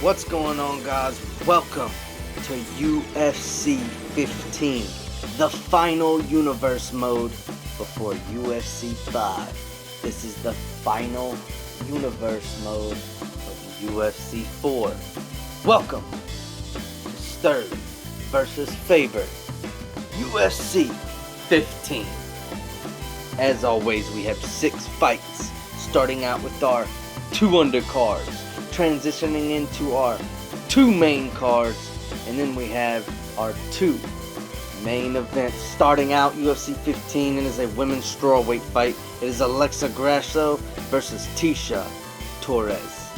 What's going on, guys? Welcome to UFC 15, the final universe mode before UFC 5. This is the final universe mode of UFC 4. Welcome to Sturdy versus Faber, UFC 15. As always, we have 6 fights, starting out with our 2 undercards, transitioning into our 2 main cards, and then we have our 2 main events. Starting out UFC 15, it is a women's strawweight fight. It is Alexa Grasso versus Tisha Torres.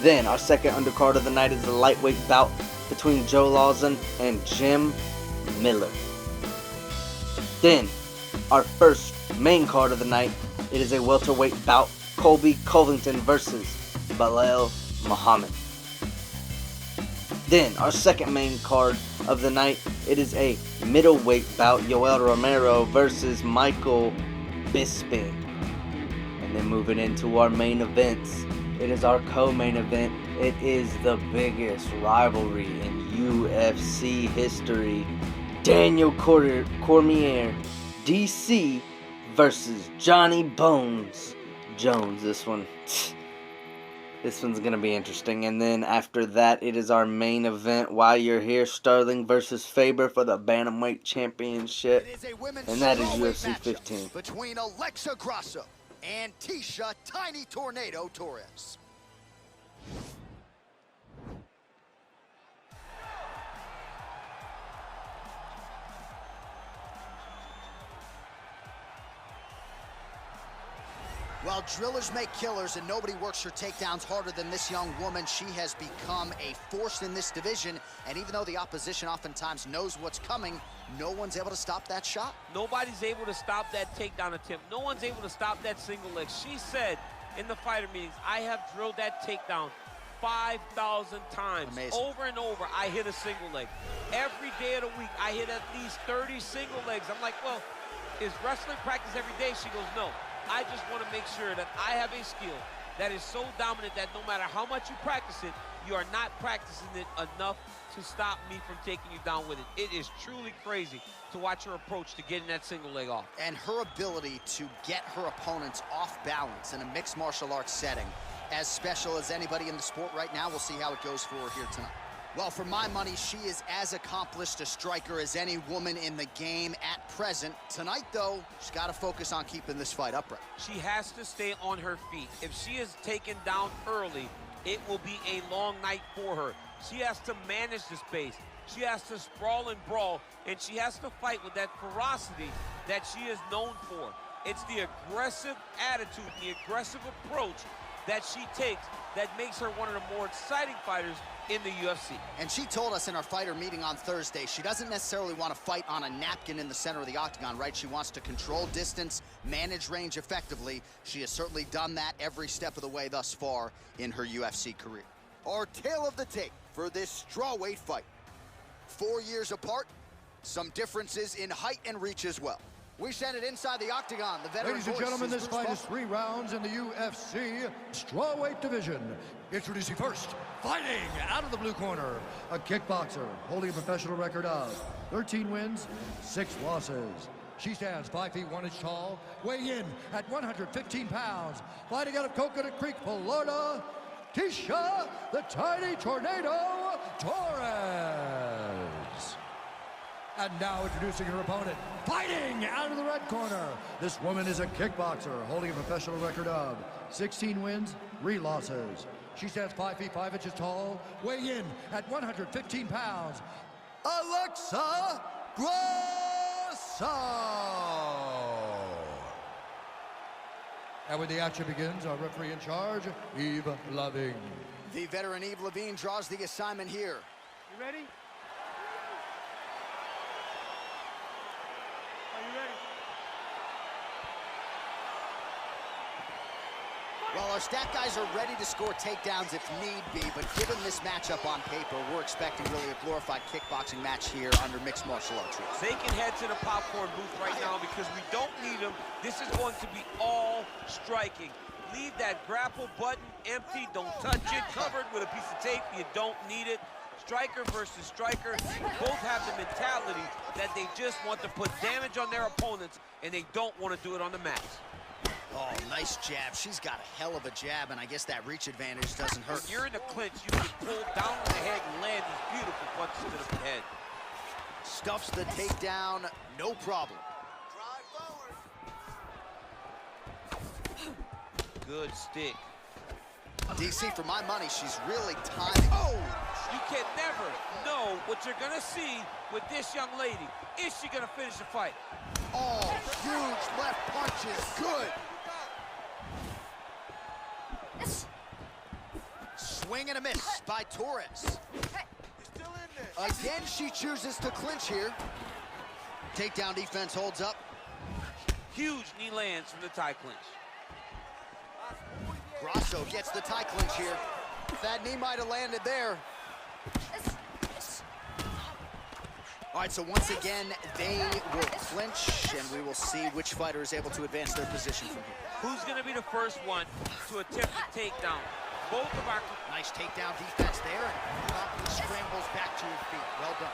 Then our second undercard of the night is a lightweight bout between Joe Lawson and Jim Miller. Then our first main card of the night, it is a welterweight bout, Colby Covington versus Belal Muhammad. Then our second main card of the night, it is a middleweight bout, Yoel Romero versus Michael Bisping. And then moving into our main events, it is our co-main event. It is the biggest rivalry in UFC history. Daniel Cormier, DC versus Johnny Bones Jones. This one's gonna be interesting. And then after that, it is our main event. While you're here, Sterling versus Faber for the Bantamweight Championship, and that is UFC 15. Between Alexa Grasso and Tisha Tiny Tornado Torres. Well, drillers make killers, and nobody works her takedowns harder than this young woman. She has become a force in this division, and even though the opposition oftentimes knows what's coming, no one's able to stop that shot. Nobody's able to stop that takedown attempt. No one's able to stop that single leg. She said in the fighter meetings, I have drilled that takedown 5,000 times. Amazing. Over and over, I hit a single leg. Every day of the week, I hit at least 30 single legs. I'm like, well, is wrestling practice every day? She goes, no. I just want to make sure that I have a skill that is so dominant that no matter how much you practice it, you are not practicing it enough to stop me from taking you down with it. It is truly crazy to watch her approach to getting that single leg off. And her ability to get her opponents off balance in a mixed martial arts setting, as special as anybody in the sport right now. We'll see how it goes for her here tonight. Well, for my money, she is as accomplished a striker as any woman in the game at present. Tonight, though, she's got to focus on keeping this fight upright. She has to stay on her feet. If she is taken down early, it will be a long night for her. She has to manage the space. She has to sprawl and brawl, and she has to fight with that ferocity that she is known for. It's the aggressive attitude, the aggressive approach that she takes that makes her one of the more exciting fighters in the UFC. And she told us in our fighter meeting on Thursday, she doesn't necessarily want to fight on a napkin in the center of the octagon, right? She wants to control distance, manage range effectively. She has certainly done that every step of the way thus far in her UFC career. Our tale of the tape for this strawweight fight. 4 years apart, some differences in height and reach as well. We send it inside the octagon. The veteran Ladies and gentlemen, this fight is 3 rounds in the UFC strawweight division. Introducing first, fighting out of the blue corner, a kickboxer holding a professional record of 13 wins, 6 losses. She stands 5 feet 1 inch tall, weighing in at 115 pounds, fighting out of Coconut Creek, Florida, Tisha the Tiny Tornado Torres. And now introducing her opponent, fighting out of the red corner. This woman is a kickboxer holding a professional record of 16 wins, 3 losses. She stands 5 feet 5 inches tall, weighing in at 115 pounds, Alexa Grasso. And when the action begins, our referee in charge, Yves Lavigne. The veteran Yves Lavigne draws the assignment here. You ready? Well, our stat guys are ready to score takedowns if need be, but given this matchup on paper, we're expecting really a glorified kickboxing match here under mixed martial arts rules. They can head to the popcorn booth right now because we don't need them. This is going to be all striking. Leave that grapple button empty, don't touch it. Covered with a piece of tape, you don't need it. Striker versus striker, both have the mentality that they just want to put damage on their opponents, and they don't want to do it on the mats. Oh, nice jab. She's got a hell of a jab, and I guess that reach advantage doesn't hurt. When you're in the clinch, you can pull down on the head and land these beautiful punches to the head. Stuffs the takedown, no problem. Good stick. DC, for my money, she's really timing. Oh! You can never know what you're gonna see with this young lady. Is she gonna finish the fight? Oh, huge left punches, good. Swing and a miss by Torres. Again, she chooses to clinch here. Takedown defense holds up. Huge knee lands from the tie clinch. Grasso gets the tie clinch here. That knee might have landed there. All right, so once again, they will clinch, and we will see which fighter is able to advance their position from here. Who's gonna be the first one to attempt the takedown? Both of our... Nice takedown defense there, and promptly scrambles back to her feet. Well done.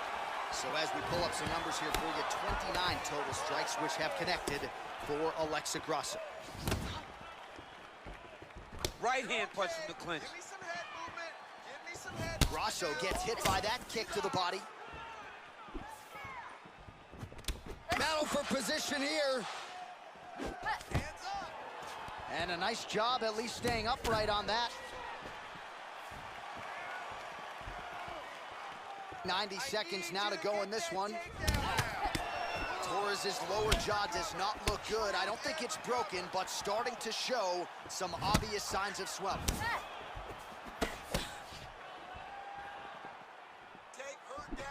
So as we pull up some numbers here for you, 29 total strikes, which have connected for Alexa Grasso. Right hand punch from the clinch. Grasso gets hit by that kick to the body. Battle for position here. And a nice job at least staying upright on that. 90 seconds now to go in this one. Torres' lower jaw does not look good. I don't think it's broken, but starting to show some obvious signs of swelling.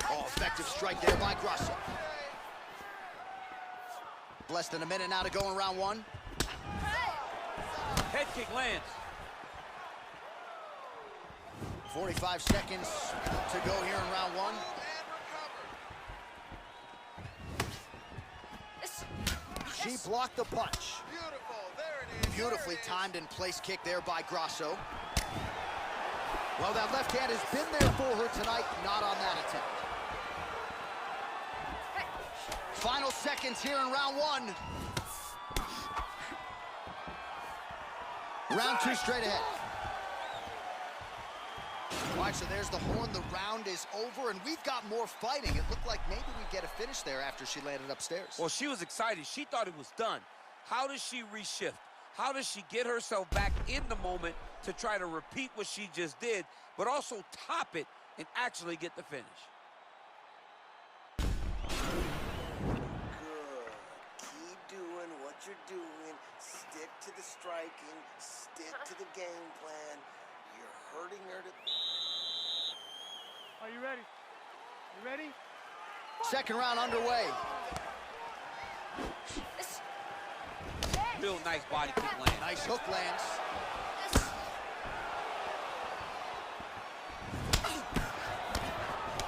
Oh, effective strike there by Grasso. Less than a minute now to go in round one. Head kick lands. 45 seconds to go here in round one. She blocked the punch. Beautifully timed and place kick there by Grasso. Well, that left hand has been there for her tonight, not on that attempt. Final seconds here in round one. Round two straight ahead. All right, so there's the horn. The round is over, and we've got more fighting. It looked like maybe we'd get a finish there after she landed upstairs. Well, she was excited. She thought it was done. How does she reshift? How does she get herself back in the moment to try to repeat what she just did, but also top it and actually get the finish? Good. Keep doing what you're doing. Stick to the striking. Stick to the game plan. You're hurting her to... Are you ready? You ready? Second round underway. Real nice body kick land. Nice hook lands.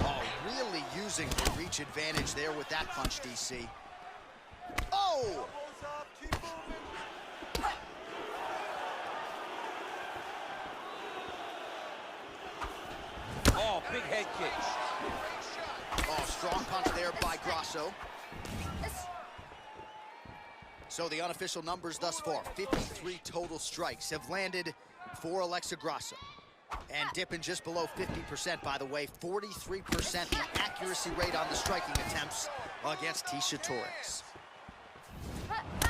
Oh, really using the reach advantage there with that punch, DC. Oh! Oh, big head kick. Oh, strong punch there by Grasso. So the unofficial numbers thus far, 53 total strikes have landed for Alexa Grasso. And dipping just below 50%, by the way, 43% the accuracy rate on the striking attempts against Tecia Torres.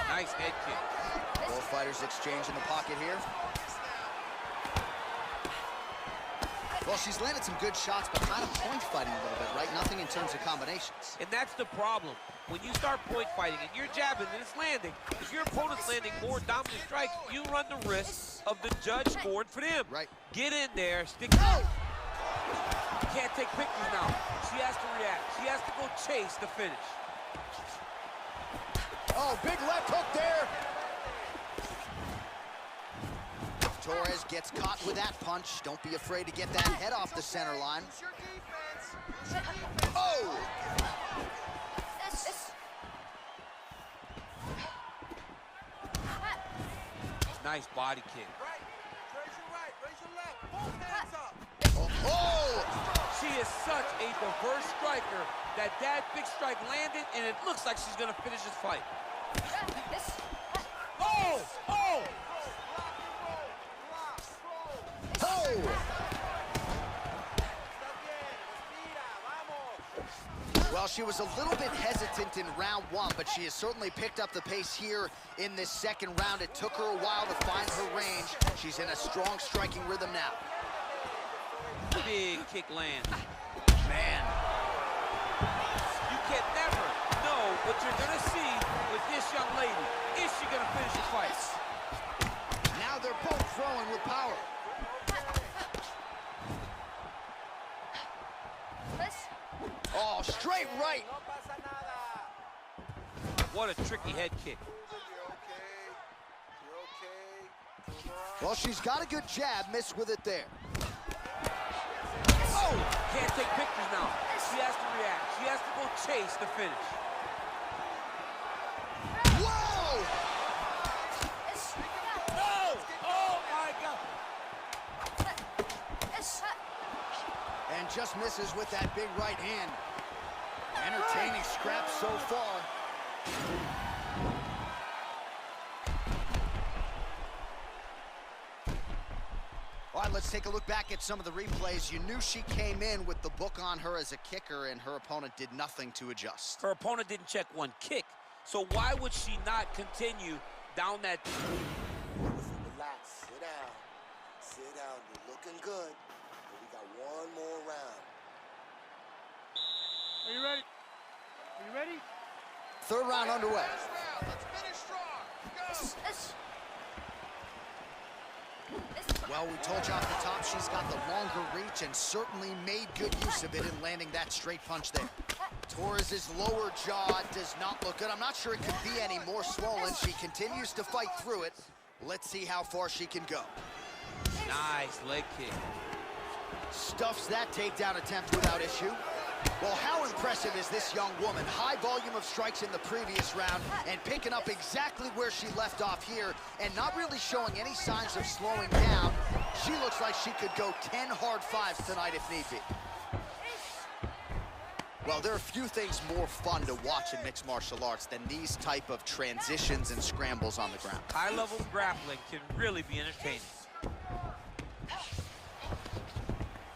Nice head kick. Both fighters exchange in the pocket here. Well, she's landed some good shots, but kind of point fighting a little bit, right? Nothing in terms of combinations. And that's the problem. When you start point fighting and you're jabbing and it's landing, if your opponent's landing more dominant strikes, you run the risk of the judge scoring for them. Right. Get in there, stick. Oh! You can't take pictures now. She has to react. She has to go chase the finish. Oh, big left hook there. Torres gets caught with that punch. Don't be afraid to get that head off the center line. Oh! Nice body kick. such a diverse striker that big strike landed, and it looks like she's gonna finish this fight. Oh! Oh! Oh! Well, she was a little bit hesitant in round one, but she has certainly picked up the pace here in this second round. It took her a while to find her range. She's in a strong striking rhythm now. Big kick lands. Man. You can never know what you're gonna see with this young lady. Is she gonna finish the fight? Now they're both throwing with power. Oh, straight right. What a tricky head kick. Well, she's got a good jab, missed with it there. Oh! Can't take pictures now. She has to react. She has to go chase the finish. Whoa! No! Oh, my God. And just misses with that big right hand. Entertaining scraps so far. All right, let's take a look back at some of the replays. You knew she came in with the book on her as a kicker, and her opponent did nothing to adjust. Her opponent didn't check one kick, so why would she not continue down that? Relax, sit down. Sit down, you're looking good. But we got one more round. Are you ready? Are you ready? Third round underway. Let's finish strong. Go. Well, we told you off the top, she's got the longer reach and certainly made good use of it in landing that straight punch there. Torres's lower jaw does not look good. I'm not sure it could be any more swollen. She continues to fight through it. Let's see how far she can go. Nice leg kick. Stuffs that takedown attempt without issue. Well, how impressive is this young woman? High volume of strikes in the previous round and picking up exactly where she left off here and not really showing any signs of slowing down. She looks like she could go 10 hard fives tonight if need be. Well, there are few things more fun to watch in mixed martial arts than these type of transitions and scrambles on the ground. High-level grappling can really be entertaining.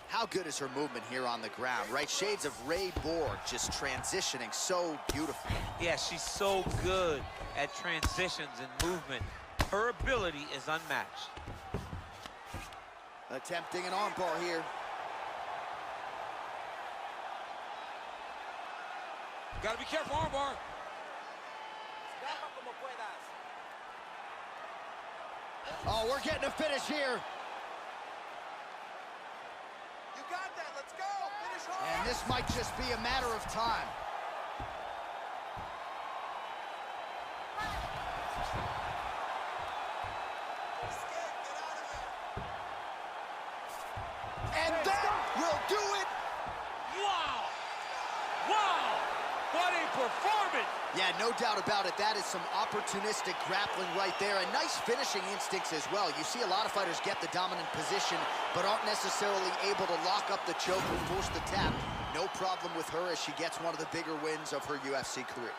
How good is her movement here on the ground, right? Shades of Ray Borg, just transitioning so beautifully. Yeah, she's so good at transitions and movement. Her ability is unmatched. Attempting an armbar here. Gotta be careful, armbar. Oh, we're getting a finish here. You got that, let's go. Finish hard. And this might just be a matter of time. And that will do it. Wow! Wow! What a performance! Yeah, no doubt about it. That is some opportunistic grappling right there, and nice finishing instincts as well. You see a lot of fighters get the dominant position, but aren't necessarily able to lock up the choke or force the tap. No problem with her as she gets one of the bigger wins of her UFC career.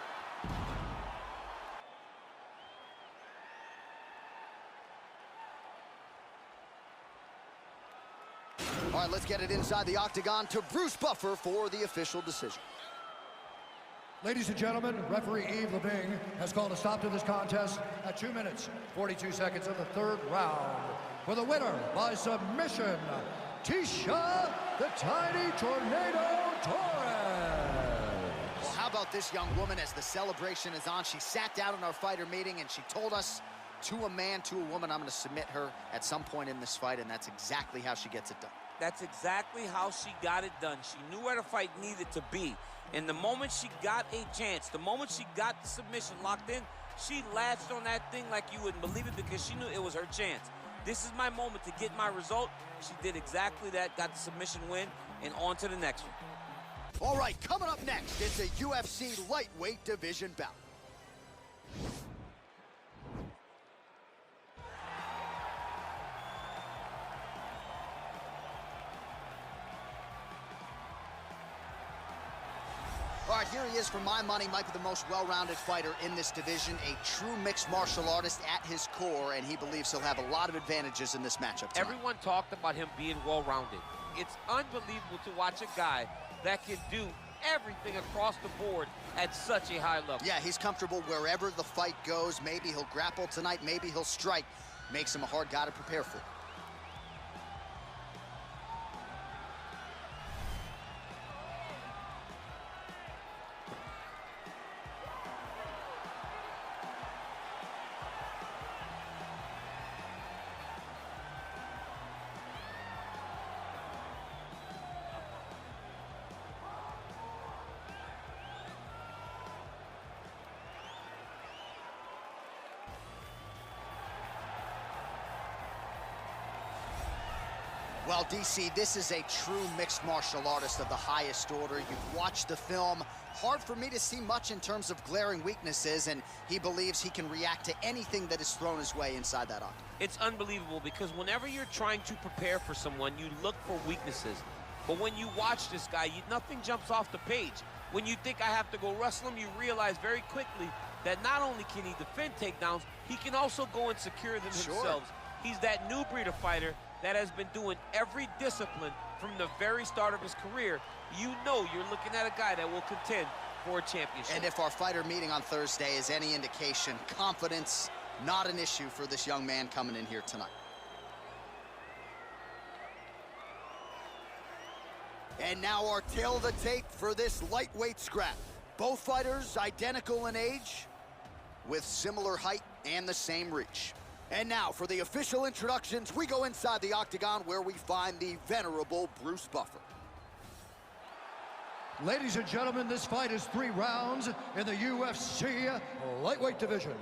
All right, let's get it inside the octagon to Bruce Buffer for the official decision. Ladies and gentlemen, referee Yves Leving has called a stop to this contest at 2 minutes, 42 seconds of the third round. For the winner by submission, Tisha the Tiny Tornado Torres. Well, how about this young woman as the celebration is on? She sat down in our fighter meeting and she told us, to a man, to a woman, I'm going to submit her at some point in this fight, and that's exactly how she gets it done. That's exactly how she got it done. She knew where the fight needed to be. And the moment she got a chance, the moment she got the submission locked in, she latched on that thing like you wouldn't believe it because she knew it was her chance. This is my moment to get my result. She did exactly that, got the submission win, and on to the next one. All right, coming up next, it's a UFC lightweight division bout. right, here he is, for my money, might be the most well-rounded fighter in this division, a true mixed martial artist at his core, and he believes he'll have a lot of advantages in this matchup tonight. Everyone talked about him being well-rounded. It's unbelievable to watch a guy that can do everything across the board at such a high level. Yeah, he's comfortable wherever the fight goes. Maybe he'll grapple tonight, maybe he'll strike. Makes him a hard guy to prepare for. Well, DC, this is a true mixed martial artist of the highest order. You've watched the film. Hard for me to see much in terms of glaring weaknesses, and he believes he can react to anything that is thrown his way inside that octagon. It's unbelievable because whenever you're trying to prepare for someone, you look for weaknesses. But when you watch this guy, nothing jumps off the page. When you think I have to go wrestle him, you realize very quickly that not only can he defend takedowns, he can also go and secure them himself. He's that new breed of fighter that has been doing every discipline from the very start of his career. You know you're looking at a guy that will contend for a championship. And if our fighter meeting on Thursday is any indication, confidence, not an issue for this young man coming in here tonight. And now our tail of the tape for this lightweight scrap. Both fighters identical in age, with similar height and the same reach. And now, for the official introductions, we go inside the octagon where we find the venerable Bruce Buffer. Ladies and gentlemen, this fight is 3 rounds in the UFC lightweight division.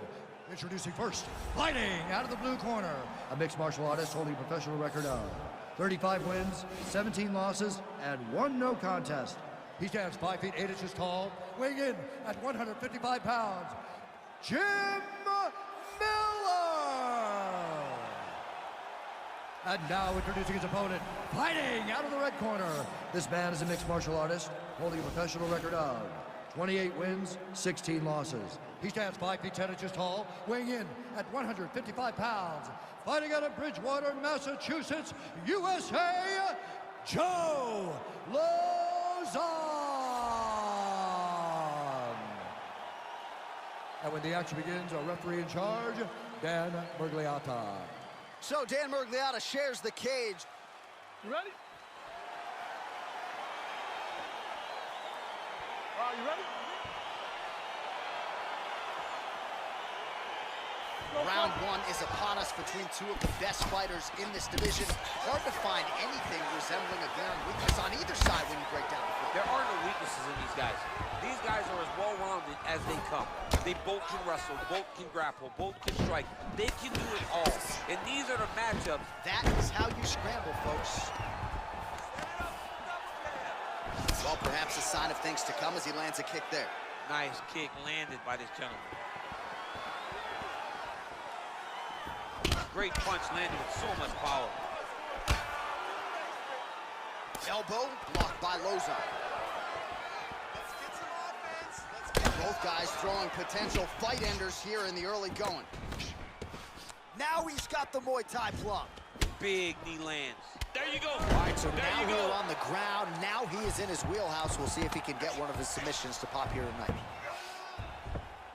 Introducing first, fighting out of the blue corner, a mixed martial artist holding a professional record of 35 wins, 17 losses, and 1 no contest. He stands 5 feet 8 inches tall, weighing in at 155 pounds. Jim Miller! And now introducing his opponent, fighting out of the red corner. This man is a mixed martial artist, holding a professional record of 28 wins, 16 losses. He stands 5 feet 10 inches tall, weighing in at 155 pounds. Fighting out of Bridgewater, Massachusetts, USA, Joe Lozon! And when the action begins, our referee in charge, Dan Murgliata. So Dan Murgliata shares the cage. You ready? You ready? Round 1 is upon us between 2 of the best fighters in this division. Hard to find anything resembling a glaring weakness on either side when you break down the field. There are no weaknesses in these guys. These guys are as well-rounded as they come. They both can wrestle, both can grapple, both can strike. They can do it all. And these are the matchups. That is how you scramble, folks. Well, perhaps a sign of things to come as he lands a kick there. Nice kick landed by this gentleman. Great punch landed with so much power. Elbow blocked by Lozon. Both guys throwing potential fight enders here in the early going. Now he's got the Muay Thai plum. Big knee lands. There you go. All right, so now we're on the ground. Now he is in his wheelhouse. We'll see if he can get one of his submissions to pop here tonight.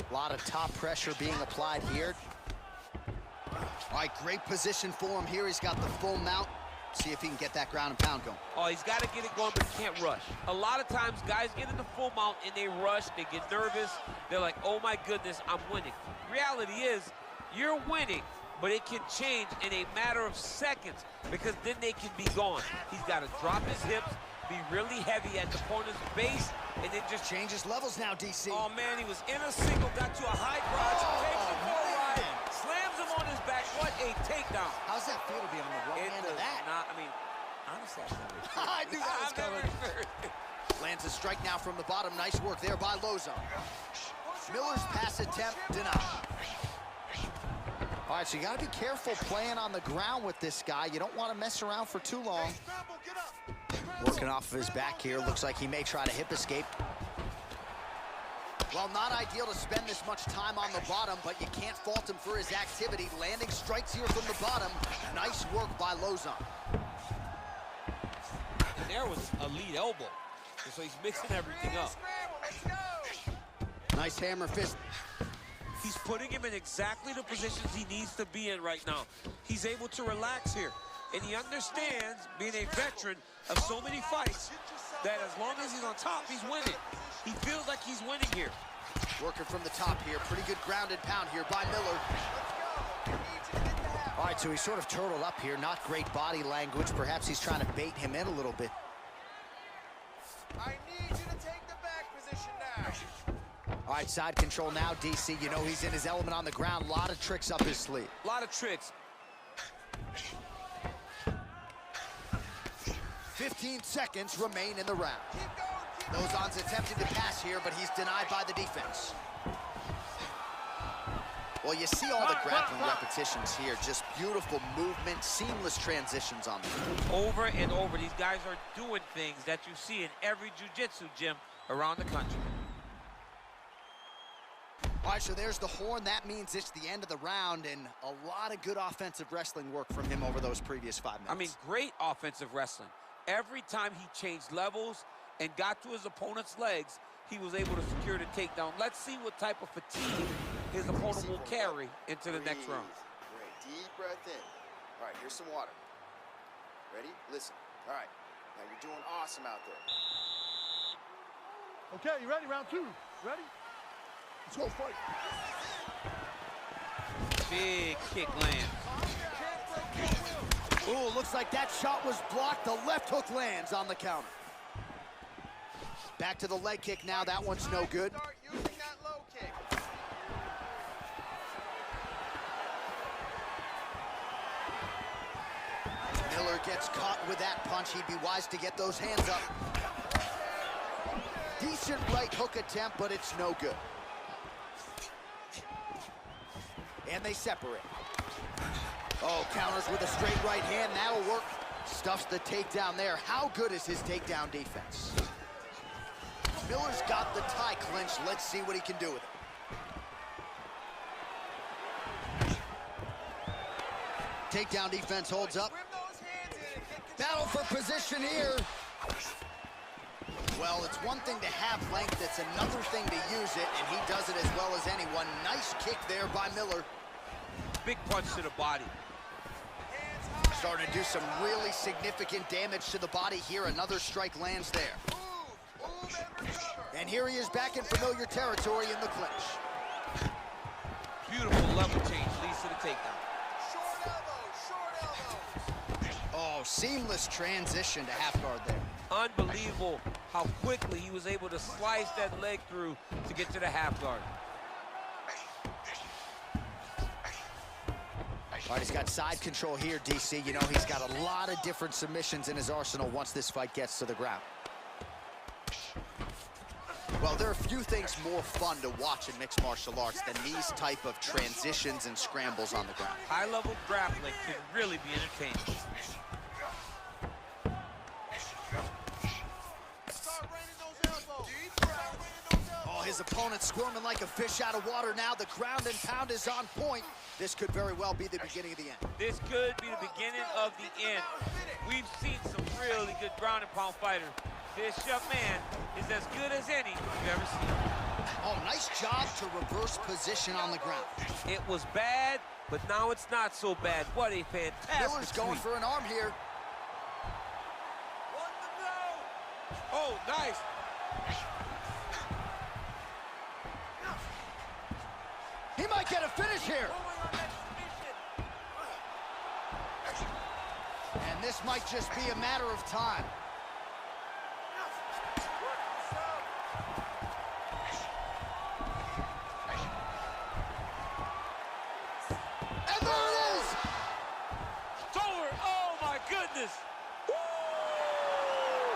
A lot of top pressure being applied here. All right, great position for him here. He's got the full mount. See if he can get that ground and pound going. Oh, he's got to get it going, but he can't rush. A lot of times, guys get in the full mount and they rush, they get nervous. They're like, oh my goodness, I'm winning. Reality is, you're winning, but it can change in a matter of seconds because then they can be gone. He's got to drop his hips, be really heavy at the opponent's base, and then just changes levels now, DC. Oh man, he was in a single, got to a high crotch, takes him for a ride, slams him on his back. What a takedown. How's that feel to be on the wrong end of that? I mean, honestly, I knew that was coming. Lands a strike now from the bottom. Nice work there by Lozon. Miller's pass attempt denied. All right, so you got to be careful playing on the ground with this guy. You don't want to mess around for too long. Working off of his back here. Looks like he may try to hip escape. Well, not ideal to spend this much time on the bottom, but you can't fault him for his activity. Landing strikes here from the bottom. Nice work by Lozon. And there was a lead elbow. And so he's mixing everything up. Nice hammer fist. He's putting him in exactly the positions he needs to be in right now. He's able to relax here. And he understands, being a veteran of so many fights, that as long as he's on top, he's winning. He feels like he's winning here. Working from the top here. Pretty good grounded pound here by Miller. All right, so he's sort of turtled up here. Not great body language. Perhaps he's trying to bait him in a little bit. I need you to take the back position now. All right, side control now, DC. You know he's in his element on the ground. A lot of tricks up his sleeve. A lot of tricks. 15 seconds remain in the round. Lozon's attempting to pass here, but he's denied by the defense. Well, you see all the grappling repetitions here. Just beautiful movement, seamless transitions on them. Over and over, these guys are doing things that you see in every jiu-jitsu gym around the country. All right, so there's the horn. That means it's the end of the round, and a lot of good offensive wrestling work from him over those previous 5 minutes. I mean, great offensive wrestling. Every time he changed levels and got to his opponent's legs, he was able to secure the takedown. Let's see what type of fatigue his opponent will carry into the next round. Great, deep breath in. All right, here's some water. Ready? Listen. All right, now you're doing awesome out there. Okay, you ready? Round 2. Ready? Let's go fight. Big kick lands. Ooh, looks like that shot was blocked. The left hook lands on the counter. Back to the leg kick now. That one's no good. Start using that low kick. Miller gets caught with that punch. He'd be wise to get those hands up. Decent right hook attempt, but it's no good. And they separate. Oh, counters with a straight right hand. That'll work. Stuffs the takedown there. How good is his takedown defense? Miller's got the tie clinched. Let's see what he can do with it. Takedown defense holds up. Battle for position here. Well, it's one thing to have length. It's another thing to use it, and he does it as well as anyone. Nice kick there by Miller. Big punch to the body. Starting to do some really significant damage to the body here. Another strike lands there. And here he is back in familiar territory in the clinch. Beautiful level change leads to the takedown. Short elbows. Oh, seamless transition to half guard there. Unbelievable how quickly he was able to slice that leg through to get to the half guard. All right, he's got side control here, DC. You know, he's got a lot of different submissions in his arsenal once this fight gets to the ground. Well, there are few things more fun to watch in mixed martial arts than these type of transitions and scrambles on the ground. High-level grappling can really be entertaining. Oh, his opponent's squirming like a fish out of water now. The ground and pound is on point. This could very well be the beginning of the end. This could be the beginning of the end. We've seen some really good ground and pound fighters. This young man is as good as any you've ever seen. Oh, nice job to reverse position on the ground. It was bad, but now it's not so bad. What a fantastic Miller's going sweep. for an arm here. Oh, nice. He might get a finish here. And this might just be a matter of time. And there it is! It's over. Oh, my goodness. Woo!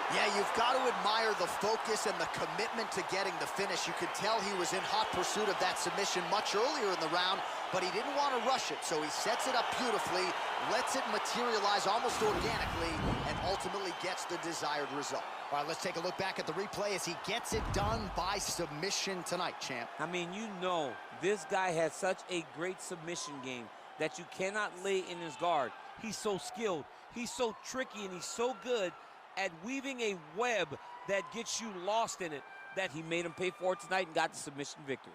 Yeah, you've got to admire the focus and the commitment to getting the finish. You could tell he was in hot pursuit of that submission much earlier in the round, but he didn't want to rush it, so he sets it up beautifully, lets it materialize almost organically, and ultimately gets the desired result. All right, let's take a look back at the replay as he gets it done by submission tonight, champ. I mean, you know, this guy has such a great submission game that you cannot lay in his guard. He's so skilled, he's so tricky, and he's so good at weaving a web that gets you lost in it, that he made him pay for it tonight and got the submission victory.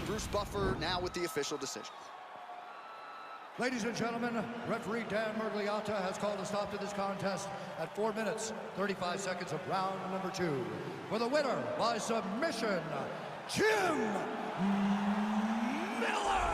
Bruce Buffer now with the official decision. Ladies and gentlemen, referee Dan Mergliata has called a stop to this contest at 4 minutes, 35 seconds of round number 2. For the winner by submission, Jim Miller!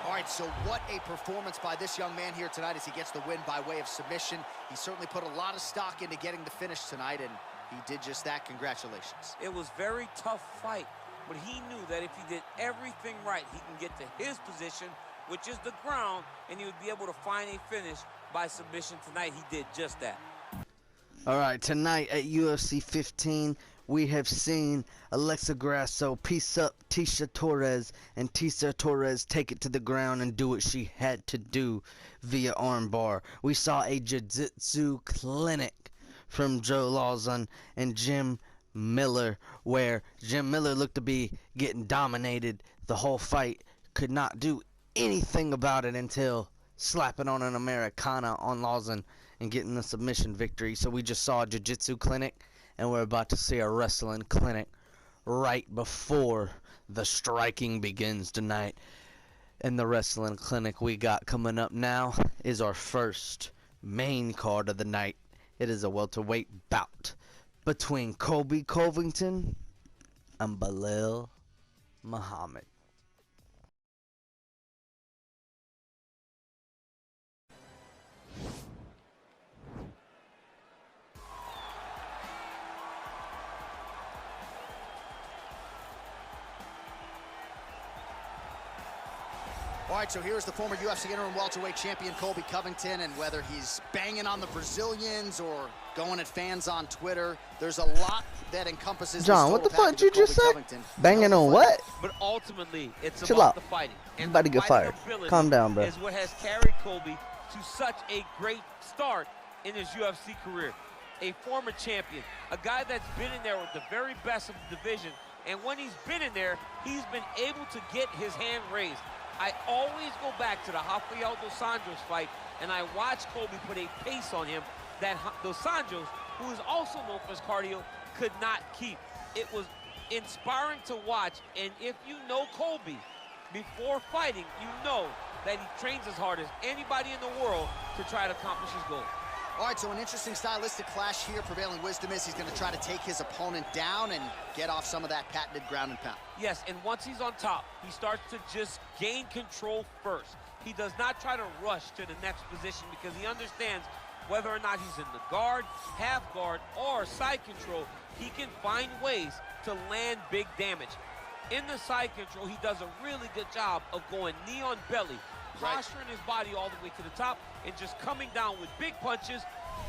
All right, so what a performance by this young man here tonight as he gets the win by way of submission. He certainly put a lot of stock into getting the finish tonight, and he did just that. Congratulations. It was a very tough fight, but he knew that if he did everything right, he can get to his position, which is the ground, and he would be able to find a finish by submission tonight. He did just that. All right, tonight at UFC 15, we have seen Alexa Grasso piece up Tisha Torres, and Tisha Torres take it to the ground and do what she had to do via armbar. We saw a jiu-jitsu clinic from Joe Lawson and Jim Miller, where Jim Miller looked to be getting dominated the whole fight, could not do anything about it until slapping on an Americana on Lawson and getting the submission victory. So we just saw a jiu-jitsu clinic, and we're about to see a wrestling clinic right before the striking begins tonight. And the wrestling clinic we got coming up now is our first main card of the night. It is a welterweight bout between Colby Covington and Belal Muhammad. All right, so here's the former UFC interim welterweight champion Colby Covington, and whether he's banging on the Brazilians or going at fans on Twitter, there's a lot that encompasses John, what the fuck did you just say? Banging on what? But ultimately, it's Chill about out. the fighting. And About to get fired. Calm down, bro. Is what has carried Colby to such a great start in his UFC career. A former champion, a guy that's been in there with the very best of the division, and when he's been in there, he's been able to get his hand raised. I always go back to the Rafael Dos Anjos fight, and I watch Colby put a pace on him that Dos Anjos, who is also known for his cardio, could not keep. It was inspiring to watch, and if you know Colby before fighting, you know that he trains as hard as anybody in the world to try to accomplish his goal. All right, so an interesting stylistic clash here. Prevailing wisdom is he's going to try to take his opponent down and get off some of that patented ground and pound. Yes, and once he's on top, he starts to just gain control first. He does not try to rush to the next position because he understands whether or not he's in the guard, half guard, or side control, he can find ways to land big damage. In the side control, he does a really good job of going knee on belly, posturing his body all the way to the top, and just coming down with big punches.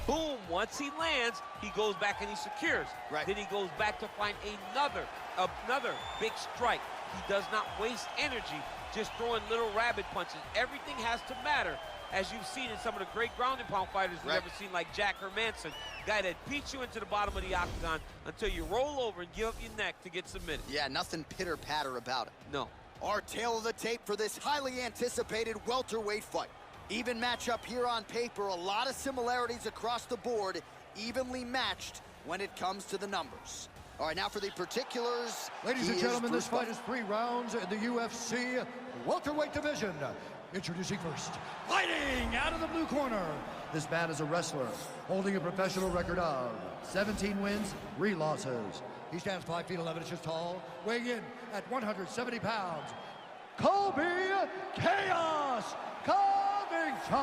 Boom, once he lands, he goes back and he secures. Then he goes back to find another big strike. He does not waste energy just throwing little rabbit punches. Everything has to matter, as you've seen in some of the great ground and pound fighters we've ever seen, like Jack Hermanson, guy that beats you into the bottom of the octagon until you roll over and give up your neck to get submitted. Yeah, nothing pitter-patter about it. No. Our tail of the tape for this highly anticipated welterweight fight. Even matchup here on paper, a lot of similarities across the board, evenly matched when it comes to the numbers. All right, now for the particulars. Ladies and gentlemen, this fight is 3 rounds in the UFC welterweight division. Introducing first, fighting out of the blue corner. This man is a wrestler holding a professional record of 17 wins, 3 losses. He stands 5 feet 11 inches tall, weighing in at 170 pounds. Colby Chaos Covington.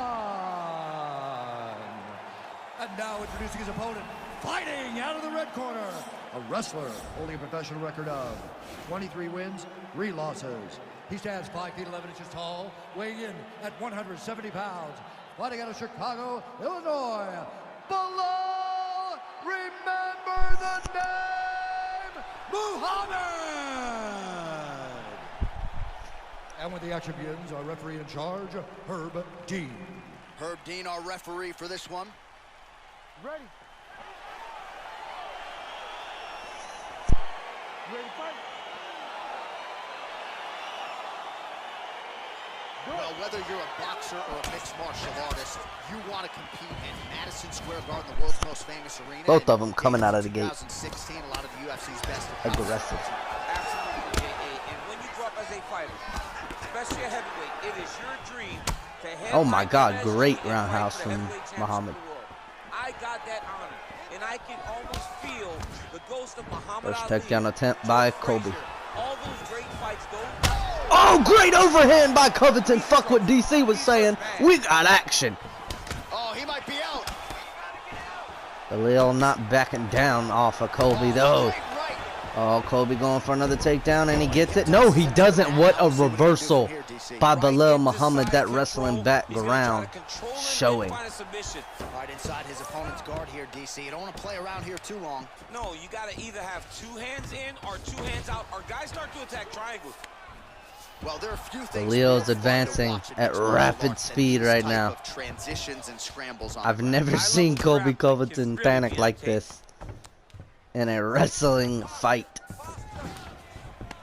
And now introducing his opponent, fighting out of the red corner, a wrestler holding a professional record of 23 wins, 3 losses. He stands 5 feet 11 inches tall, weighing in at 170 pounds. Fighting out of Chicago, Illinois, Bilal, remember the name, Muhammad. And when the action begins, our referee in charge, Herb Dean. Herb Dean, our referee for this one. Ready. Ready to fight? Well, whether you're a boxer or a mixed martial artist, you want to compete in Madison Square Garden, the world's most famous arena. Both of them coming out of the gate. 2016, a lot of the UFC's best. Aggressive. Absolutely, and when you grow up as a fighter, especially a heavyweight, it is your dream to head. Oh my God, great roundhouse from Muhammad. I got that honor, and I can almost feel the ghost of Muhammad First Ali. takedown attempt by Colby. All those great fights go. Oh, great overhand by Covington. Fuck what DC was saying. We got action. Oh, he might be out. Bilal not backing down off of Colby though. Oh, Colby going for another takedown, and he gets it. No, he doesn't. What a reversal by Bilal Muhammad. That wrestling background showing. Right inside his opponent's guard here, DC. You don't want to play around here too long. No, you got to either have two hands in or two hands out, or guys start to attack triangles. Well, there are a few things. Bilal advancing at rapid speed right now. Transitions and scrambles on I've never seen Colby Covington panic like this in a wrestling fight.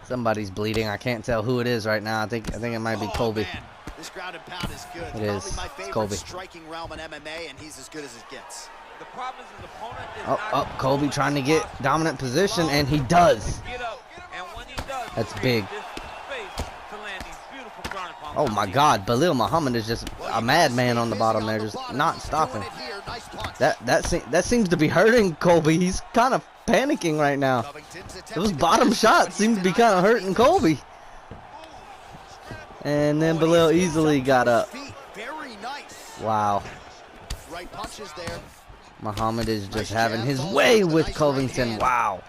Somebody's bleeding. I can't tell who it is right now. I think it might be Colby. Man. This ground and pound is good. It is. My It's favorite Colby. striking realm in MMA, and he's as good as it gets. The problem is his opponent is Oh, Colby trying to get dominant position, and he does. Get up, and when he does, That's big. Oh Oh my God, Bilal Muhammad is just a madman on the bottom there, just not stopping. That seems to be hurting Colby. He's kind of panicking right now. Those bottom shots seem to be kind of hurting Colby. And then Bilal easily got up. Wow. Right punches there. Muhammad is just having his way with Covington. Wow.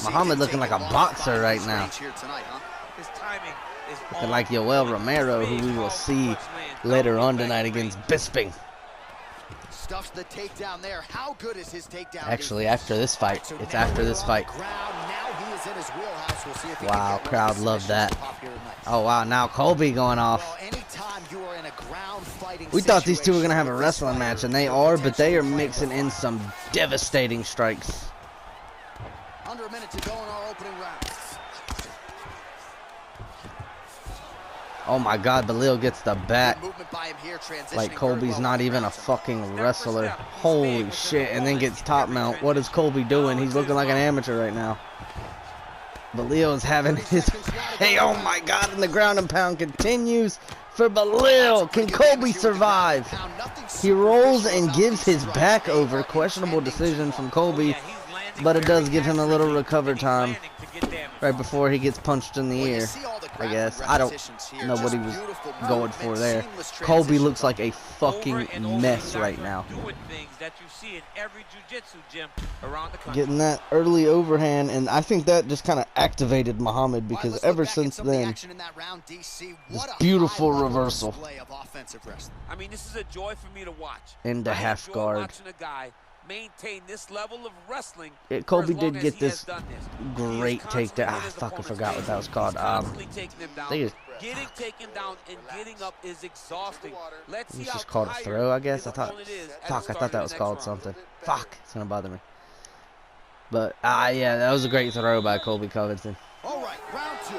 Muhammad looking like a boxer right now. His timing is Looking like Yoel Romero, who we will see later on tonight against Bisping. Stuffs the takedown there. How good is his takedown? Actually, after this fight. It's after this fight. Wow, crowd loved that. Oh, wow, now Colby going off. We thought these two were going to have a wrestling match, and they are, but they are mixing in some devastating strikes. Under a minute to go in our opening round. Oh my God, Bilal gets the bat. Like Colby's not even a fucking wrestler. Holy shit, and then gets top mount. What is Colby doing? He's looking like an amateur right now. Bilal's having his... Hey, oh my God, and the ground and pound continues for Bilal. Can Colby survive? He rolls and gives his back over. Questionable decision from Colby, but it does give him a little recover time right before he gets punched in the ear, I guess. I don't know what he was going for there. Colby looks like a fucking mess right now. Getting that early overhand, and I think that just kind of activated Muhammad, because ever since then, this beautiful reversal. I mean, this is a joy for me to watch. Into half guard. Maintain this level of wrestling. Colby did get this great takedown. Ah, fuck, I forgot what that was called. Getting taken down and getting up is exhausting. Let's see it's how just called a throw, I guess. I thought that was called round. something. Fuck, it's gonna bother me. But yeah, that was a great throw by Colby Covington. All right, round two.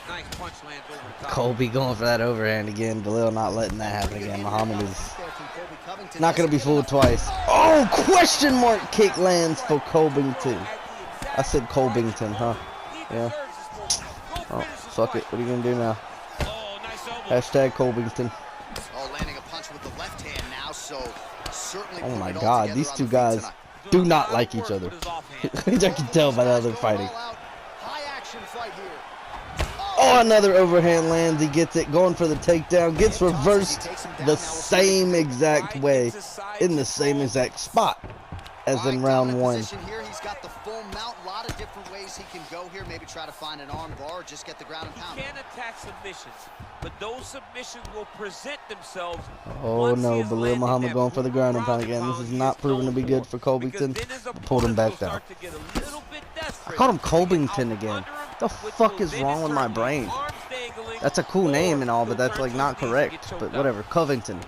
Nice punch lands over the top. Colby going for that overhand again. Bilal not letting that happen again. Muhammad is not going to be fooled twice. Oh, question mark kick lands for Covington. I said Covington, huh? Yeah. Oh, fuck it. What are you going to do now? Hashtag Covington. Oh, landing a punch with the left hand now, so certainly. Oh my God, these two guys do not like each other. I can tell by how they're fighting. High action fight here. Oh, another overhand lands. He gets it. Going for the takedown. Gets reversed the same exact way in the same exact spot as in round one. He's got the full mount, a lot of different ways ways he can go here. Maybe try to find an arm bar or just get the ground and pound. He can attack submissions, but those submissions will present themselves. Oh no, Belal Muhammad going for the ground and pound again. This is not proven to be good for Covington. Pulled him back down. I called him Covington again. What the fuck is wrong with my brain? That's a cool name and all, but that's like not correct. But whatever, Covington.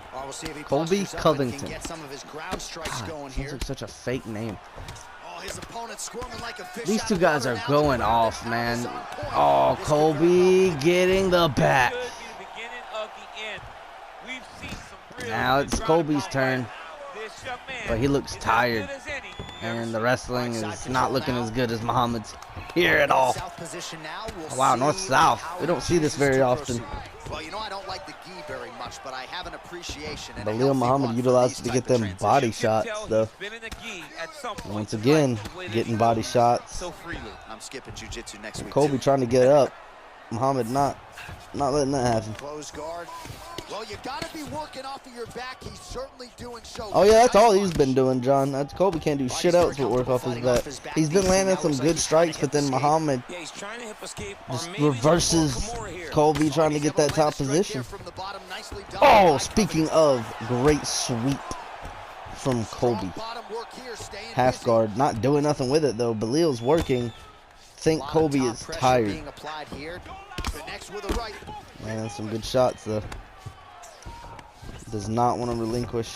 Colby Covington. God, sounds like such a fake name. These two guys are going off, man. Oh, Colby getting the back. Now it's Colby's turn, but he looks tired, and the wrestling is not looking as good as Muhammad's here at all. Oh, wow, north-south. We don't see this very often. Well, you know, I don't like the gi very much, but I have an appreciation. Belal Muhammad utilized to get them body shots, though. Once again, getting body shots. I'm skipping jiu-jitsu next week. Colby trying to get up. Muhammad not letting that happen. Close guard. Well, you got to be working off of your back. He's certainly doing so. Oh yeah, that's all he's been doing, John. That's Colby can't do shit else but work off his back. He's been landing some good strikes, but then Muhammad just reverses Colby trying to get that top position. Oh, speaking of, great sweep from Colby. Half guard, not doing nothing with it though. Belal's working. Think Colby is tired. Man, some good shots though. Does not want to relinquish.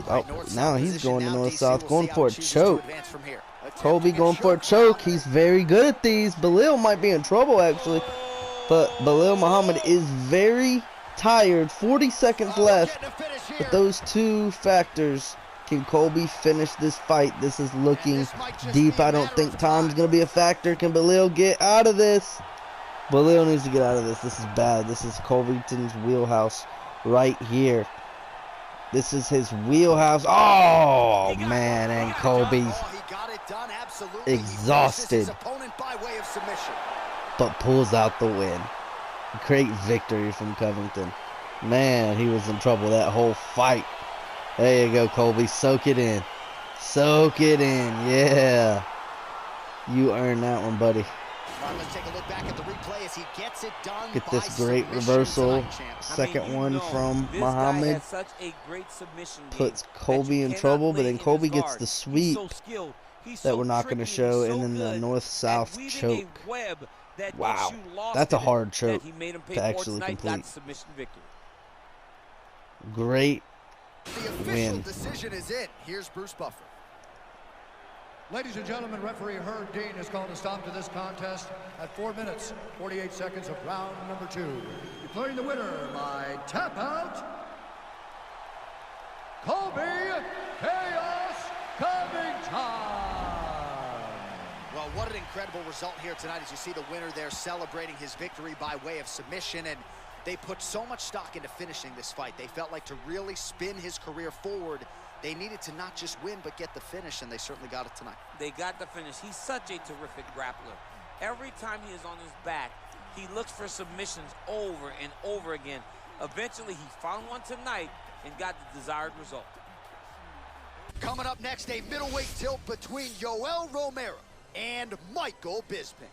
Oh, now he's going to north-south, going for a choke. Colby going for a choke. He's very good at these. Belal might be in trouble actually, but Belal Muhammad is very tired. 40 seconds left. With those two factors, can Colby finish this fight? This is looking deep. I don't think time's going to be a factor. Can Belal get out of this? Belal needs to get out of this. This is bad. This is Covington's wheelhouse right here. This is his wheelhouse. Oh, man, and Colby's exhausted, but pulls out the win. Great victory from Covington. Man, he was in trouble that whole fight. There you go, Colby. Soak it in. Soak it in. Yeah. You earned that one, buddy. Let's take a look back at the replay as he gets it done. Get this great reversal. Second one from Muhammad. Puts Colby in trouble, but then Colby gets the sweep that we're not going to show, and then the north-south choke. Wow, that's a hard choke to actually complete. Great win. Decision is in. Here's Bruce Buffer. Ladies and gentlemen, referee Herb Dean has called a stop to this contest at 4 minutes, 48 seconds of round number 2. Declaring the winner by tap out, Colby Chaos Covington. Well, what an incredible result here tonight as you see the winner there celebrating his victory by way of submission, and they put so much stock into finishing this fight. They felt like to really spin his career forward, they needed to not just win, but get the finish, and they certainly got it tonight. They got the finish. He's such a terrific grappler. Every time he is on his back, he looks for submissions over and over again. Eventually, he found one tonight and got the desired result. Coming up next, a middleweight tilt between Yoel Romero and Michael Bisping.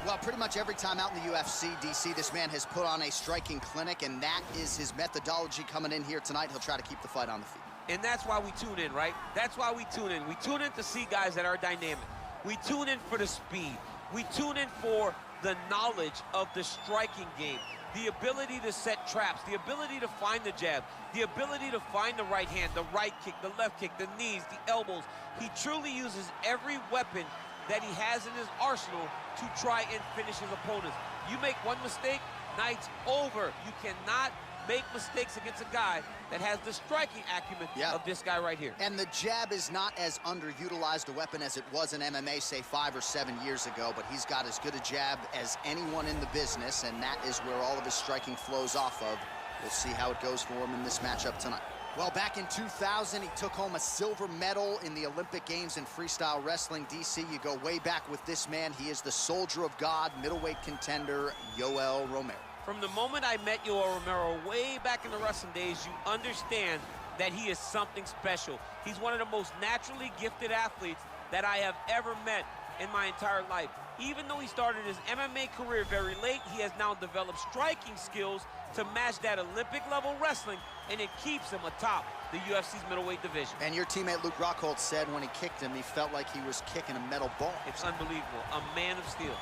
Well, pretty much every time out in the UFC, DC, this man has put on a striking clinic, and that is his methodology coming in here tonight. He'll try to keep the fight on the feet. And that's why we tune in, right? That's why we tune in. We tune in to see guys that are dynamic. We tune in for the speed. We tune in for the knowledge of the striking game, the ability to set traps, the ability to find the jab, the ability to find the right hand, the right kick, the left kick, the knees, the elbows. He truly uses every weapon that he has in his arsenal to try and finish his opponents. You make one mistake, night's over. You cannot make mistakes against a guy that has the striking acumen of this guy right here. And the jab is not as underutilized a weapon as it was in MMA, say 5 or 7 years ago, but he's got as good a jab as anyone in the business, and that is where all of his striking flows off of. We'll see how it goes for him in this matchup tonight. Well, back in 2000, he took home a silver medal in the Olympic Games in freestyle wrestling. DC, you go way back with this man. He is the soldier of God, middleweight contender, Yoel Romero. From the moment I met Yoel Romero way back in the wrestling days, you understand that he is something special. He's one of the most naturally gifted athletes that I have ever met in my entire life. Even though he started his MMA career very late, he has now developed striking skills to match that Olympic-level wrestling, and it keeps him atop the UFC's middleweight division. And your teammate Luke Rockhold said when he kicked him, he felt like he was kicking a metal ball. It's unbelievable. A man of steel.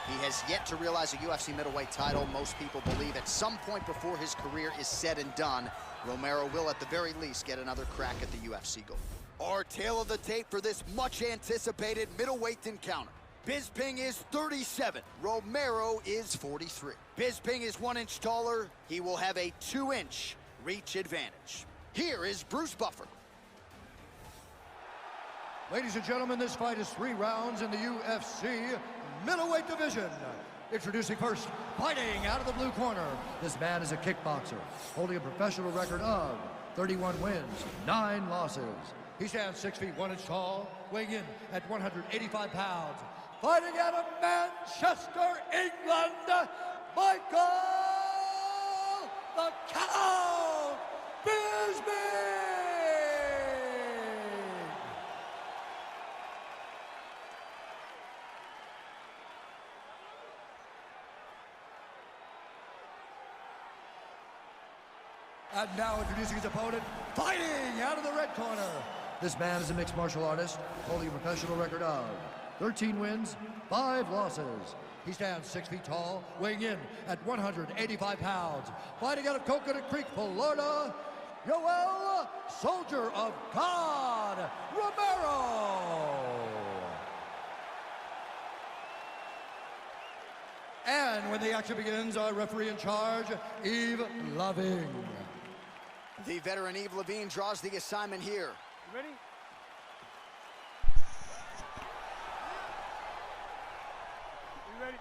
He has yet to realize a UFC middleweight title. Most people believe at some point before his career is said and done, Romero will at the very least get another crack at the UFC gold. Our tail of the tape for this much-anticipated middleweight encounter. Bisping is 37. Romero is 43. Bisping is 1 inch taller. He will have a 2-inch reach advantage. Here is Bruce Buffer. Ladies and gentlemen, this fight is 3 rounds in the UFC middleweight division. Introducing first, fighting out of the blue corner. This man is a kickboxer, holding a professional record of 31 wins, 9 losses. He stands 6 feet 1 inch tall, weighing in at 185 pounds. Fighting out of Manchester, England, Michael the Count Bisping! And now introducing his opponent, fighting out of the red corner. This man is a mixed martial artist, holding a professional record of 13 wins, 5 losses. He stands 6 feet tall, weighing in at 185 pounds. Fighting out of Coconut Creek, Florida, Yoel, Soldier of God, Romero. And when the action begins, our referee in charge, Yves Loving. The veteran Yves Levine draws the assignment here. You ready? You ready?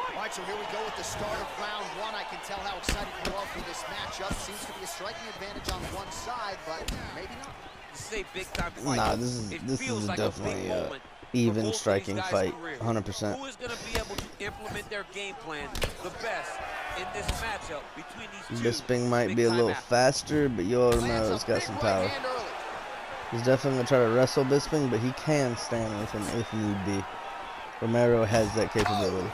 All right, so here we go with the start of round 1. I can tell how excited you are for this matchup. Seems to be a striking advantage on one side, but maybe not. This is a big-time fight. Nah, this is definitely a even striking fight, 100%. Who is going to be able to implement their game plan the best in this matchup between these two? Bisping might be a little faster, but Yoel Romero's got some power. He's definitely going to try to wrestle Bisping, but he can stand with him if need be. Romero has that capability.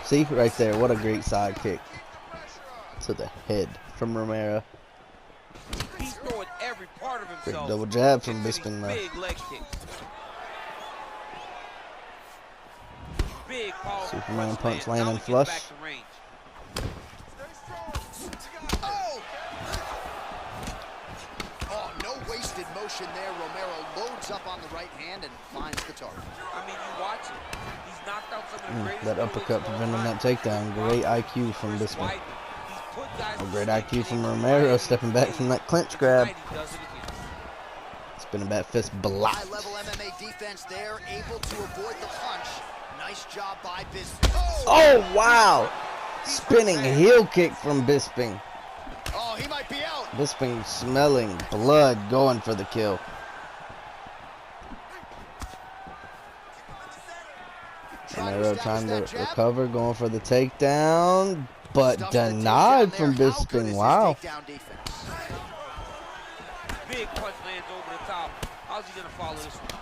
See, right there, what a great side kick to the head from Romero. He's throwing every part of himself. Big double jab from Bisping, though. Big leg kicks. Big powerful Superman punch land. landing flush. Oh, no wasted motion there. Romero loads up on the right hand and finds the target. I mean, you watch it. He's knocked out some of the greatest That uppercut preventing that takedown. Great IQ from Bisping. A great IQ from Romero, stepping back from that clinch grab. Spinning back fist blocked. High-level MMA defense there, able to avoid the punch. Nice job by Bisping. Oh, wow! Spinning heel kick from Bisping. Oh, he might be out. Bisping smelling blood, going for the kill. Romero trying to recover, going for the takedown, but denied from Bisping. Wow. Big punch lands over the top. How's he gonna follow this one?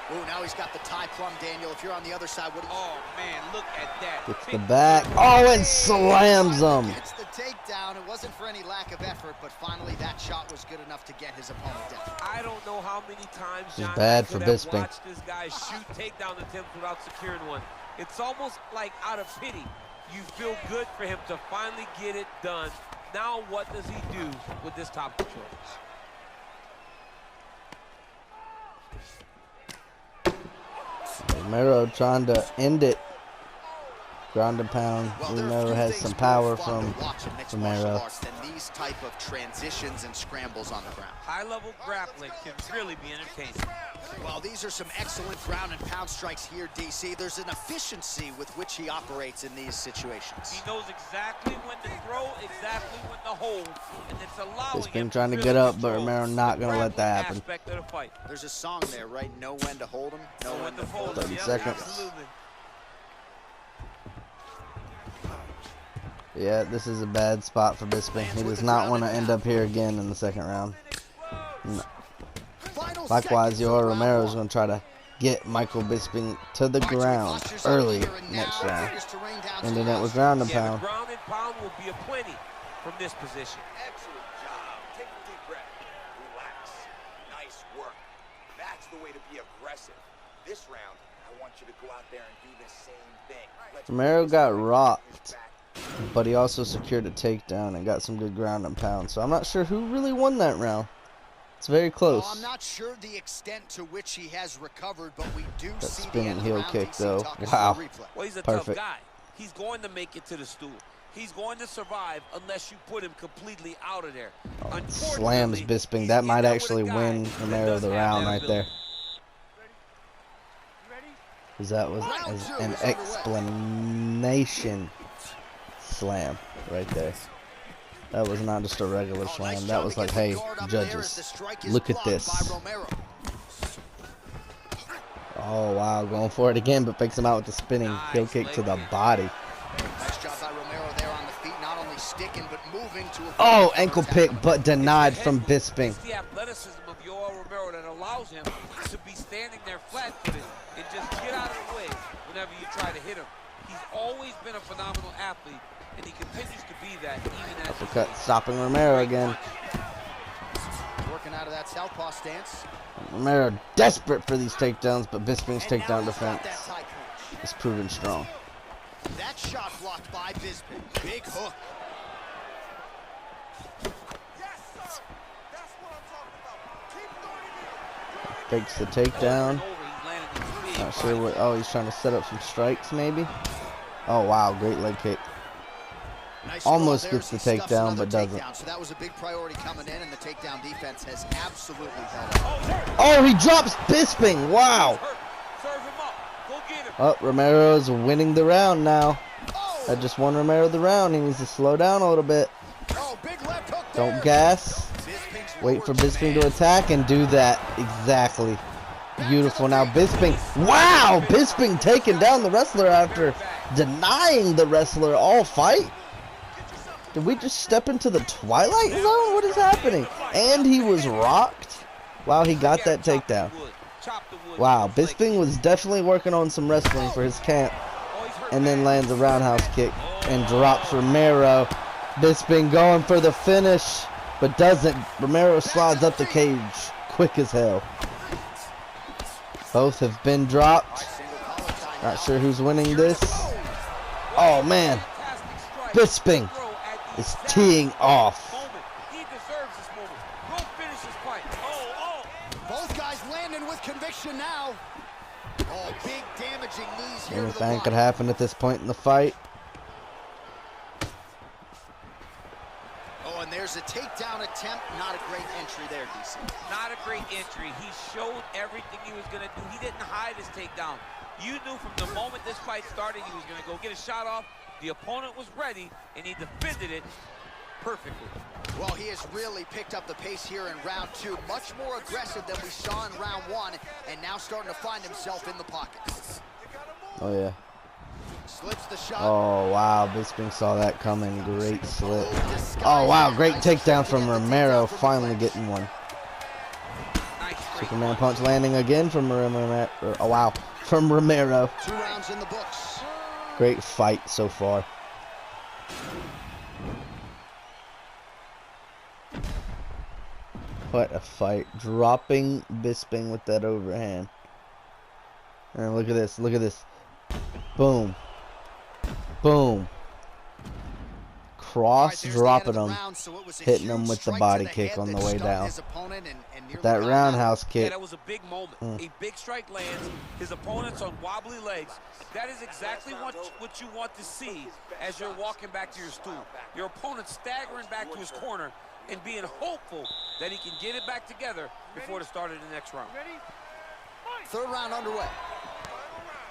Oh, now he's got the tie plum, Daniel. If you're on the other side, what do you... Oh, man, look at that. Gets the back. Oh, and slams him. Gets the takedown. It wasn't for any lack of effort, but finally that shot was good enough to get his opponent down. I don't know how many times It's John bad for could have Bisping. watched this guy shoot takedown attempts without securing one. It's almost like out of pity. You feel good for him to finally get it done. Now what does he do with this top control? Romero trying to end it Ground and pound. Well, We there are know few has things some more power fun from to watch in mixed martial Romero. arts than these type of transitions and scrambles on the ground. High-level grappling can really be entertaining. Well, these are some excellent ground and pound strikes here, DC. There's an efficiency with which he operates in these situations. He knows exactly when to throw, exactly when to hold, and it's allowing He's been him trying to really get up, but control Romero not the going to let that happen. grappling aspect of the fight. There's a song there, right? Know when to hold him, know when to fold 30 him. seconds. Absolutely. Yeah, this is a bad spot for Bisping. He does not want to end up here again in the second round. No. Likewise, Yoel Romero is going to try to get Michael Bisping to the ground early next round. Ending it with ground and Yeah, pound. the ground and pound will be aplenty from this position. Excellent job. Take a deep breath. Relax. Nice work. That's the way to be aggressive. This round, I want you to go out there and do the same thing. Romero got rocked, but he also secured a takedown and got some good ground and pound. So I'm not sure who really won that round. It's very close. Well, I'm not sure the extent to which he has recovered, but we do That see the spinning end of the heel round. kick, DC, though. talk us Wow. through the replay. Well, he's a Perfect. tough guy. He's going to make it to the stool. He's going to survive unless you put him completely out of there. Slams Unfortunately, Bisping. he's That in might there with a actually guy win that Romero does the have round that right there. ability. Because that was an explanation slam right there. That was not just a regular slam. That was like, hey, judges, look at this. Oh, wow. Going for it again, but picks him out with the spinning heel kick to the body. Nice job by Romero there on the feet, not only sticking, but moving to a Oh, ankle pick, but denied from Bisping. It's the athleticism of Yoel Romero that allows him to be standing there flat-footed and just get out of the way whenever you try to hit him. He's always been a phenomenal athlete, and he continues to be that even as Uppercut stopping Romero again. working out of that southpaw stance. Romero desperate for these takedowns, but Bisping's And now takedown he's got defense that tie clinch. is proven strong. That shot blocked by Bisping. Big hook. Takes the takedown. Not sure what. Oh, he's trying to set up some strikes, maybe. Oh wow, great leg kick. Nice Almost draw there gets as the he stuffs takedown, another but doesn't. takedown. So that was a big priority coming in, and the takedown defense has absolutely held up. Oh, he drops Bisping. Wow. Serve him up. Go get him. Oh, Romero's winning the round now. Oh, That just won Romero the round. He needs to slow down a little bit. oh, big left hook there. Don't gas. Bisping's Wait for lower Bisping to command. attack and do that. Exactly. Beautiful. Now Bisping. Wow, Bisping taking down the wrestler after denying the wrestler all fight. Did we just step into the Twilight Zone? What is happening? And he was rocked. Wow, he got that takedown. Wow, Bisping was definitely working on some wrestling for his camp. And then lands a roundhouse kick and drops Romero. Bisping going for the finish, but doesn't. Romero slides up the cage quick as hell. Both have been dropped. Not sure who's winning this. Oh man, Bisping is teeing off. He deserves this moment. Go finish this fight. Oh. Both guys landing with conviction now. Oh, big damaging knees here to the Anything body. could happen at this point in the fight. Oh, and there's a takedown attempt. Not a great entry there, DC. Not a great entry. He showed everything he was going to do. He didn't hide his takedown. You knew from the moment this fight started he was going to go get a shot off. The opponent was ready, and he defended it perfectly. Well, he has really picked up the pace here in round two. Much more aggressive than we saw in round one, and now starting to find himself in the pocket. Oh yeah. Slips the shot. Oh wow, Bisping saw that coming. Great slip. Oh wow, great takedown from Romero. Finally getting one. Nice straight Superman punch. punch landing again from Romero. Oh wow, from Romero. 2 rounds in the books. Great fight so far. What a fight. Dropping Bisping with that overhand. And look at this. Look at this. Boom. Boom. cross dropping him, hitting him with the body kick on the way down. That roundhouse kick. Yeah, that was a big moment. A big strike lands. His opponent's on wobbly legs. That is exactly what you want to see as you're walking back to your stool. Your opponent staggering back to his corner and being hopeful that he can get it back together before the start of the next round. Third round underway.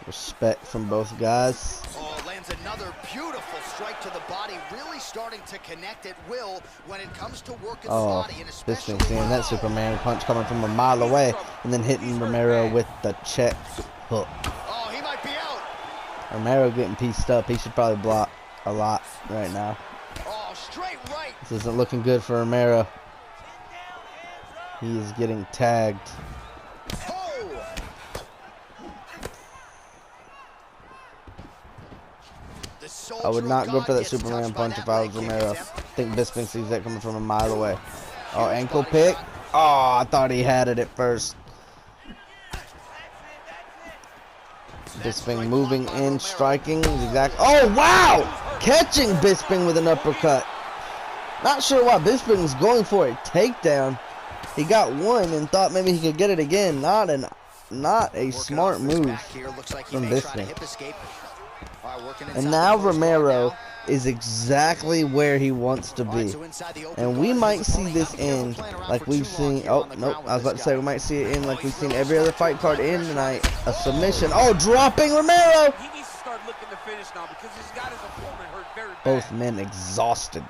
Respect from both guys. Oh, lands another beautiful strike to the body, really starting to connect at will when it comes to working the body, and especially seeing that Superman punch coming from a mile away and then hitting Romero with the check hook. Oh, he might be out. Romero getting pieced up. He should probably block a lot right now. Oh, straight right. This isn't looking good for Romero. He is getting tagged. I would not go for that Superman punch if I was Romero. I think Bisping sees that coming from a mile away. Oh, ankle pick. Oh, I thought he had it at first. Bisping moving in, striking. Oh, wow! Catching Bisping with an uppercut. Not sure why Bisping was going for a takedown. He got one and thought maybe he could get it again. Not a smart move from Bisping. And now Romero is exactly where he wants to be. And we might see this end like we've seen. Oh, nope. I was about to say we might see it end like we've seen every other fight card in tonight. A submission. Oh, dropping Romero. He needs to start looking to finish now because he's got his opponent hurt very bad. Both men exhausted.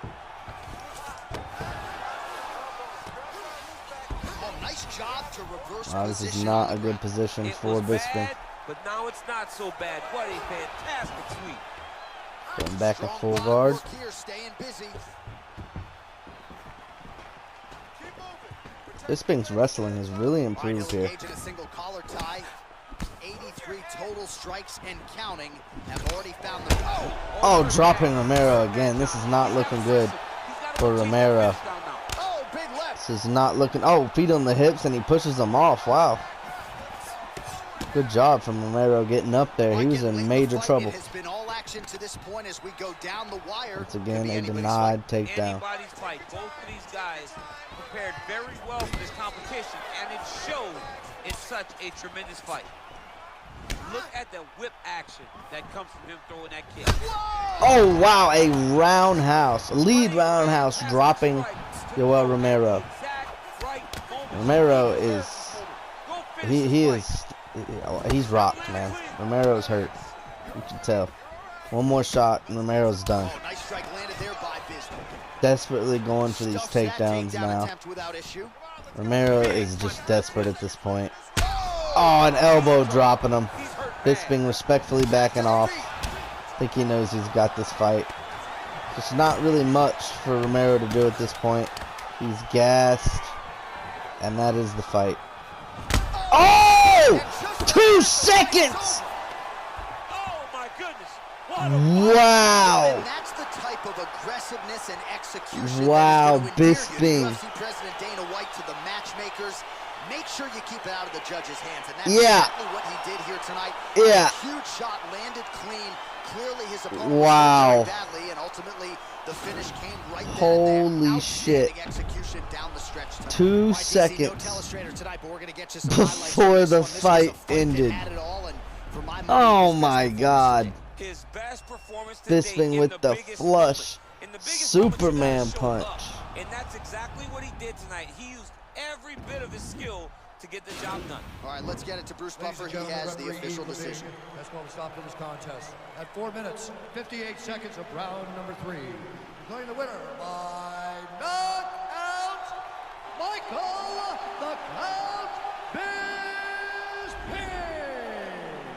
Wow, this is not a good position for Bisping. But now it's not so bad. What a fantastic sweep. Going back in full guard. Bisping's wrestling has really improved here. 83 total strikes and counting. Have already found the Oh, dropping Romero again. This is not looking good for Romero. This is not looking. Oh, feet on the hips and he pushes them off. Wow. Good job from Romero getting up there. He was in major trouble. Once again, a denied takedown. Both of these guys prepared very well for this competition, and it showed in such a tremendous fight. Look at the whip action that comes from him throwing that kick. Oh, wow, a roundhouse. Lead roundhouse dropping Yoel Romero. Romero is, he's rocked, man. Romero's hurt. You can tell. One more shot and Romero's done. Desperately going for these takedowns now. Romero is just desperate at this point. Oh, an elbow dropping him. Bisping respectfully backing off. I think he knows he's got this fight. There's not really much for Romero to do at this point. He's gassed. And that is the fight. Oh! 2 seconds! Oh my goodness! Wow! That's the type of aggressiveness and execution. Wow, Bisping. UFC President Dana White to the matchmakers. Make sure you keep it out of the judge's hands, and that's exactly what he did here tonight. Yeah. A huge shot landed clean. Clearly his opponent was badly, and ultimately the finish came right there. Holy shit. Execution down the stretch tonight. 2 seconds before the fight ended. Oh my God. His best performance Bisping with the flush Superman punch. And that's exactly what he did tonight. He used every bit of his skill to get the job done. All right, let's get it to Bruce Buffer. He has the official decision. That's why we stopped this contest at 4 minutes, 58 seconds of round number 3. Declaring the winner by knockout, Michael the Count Bisping.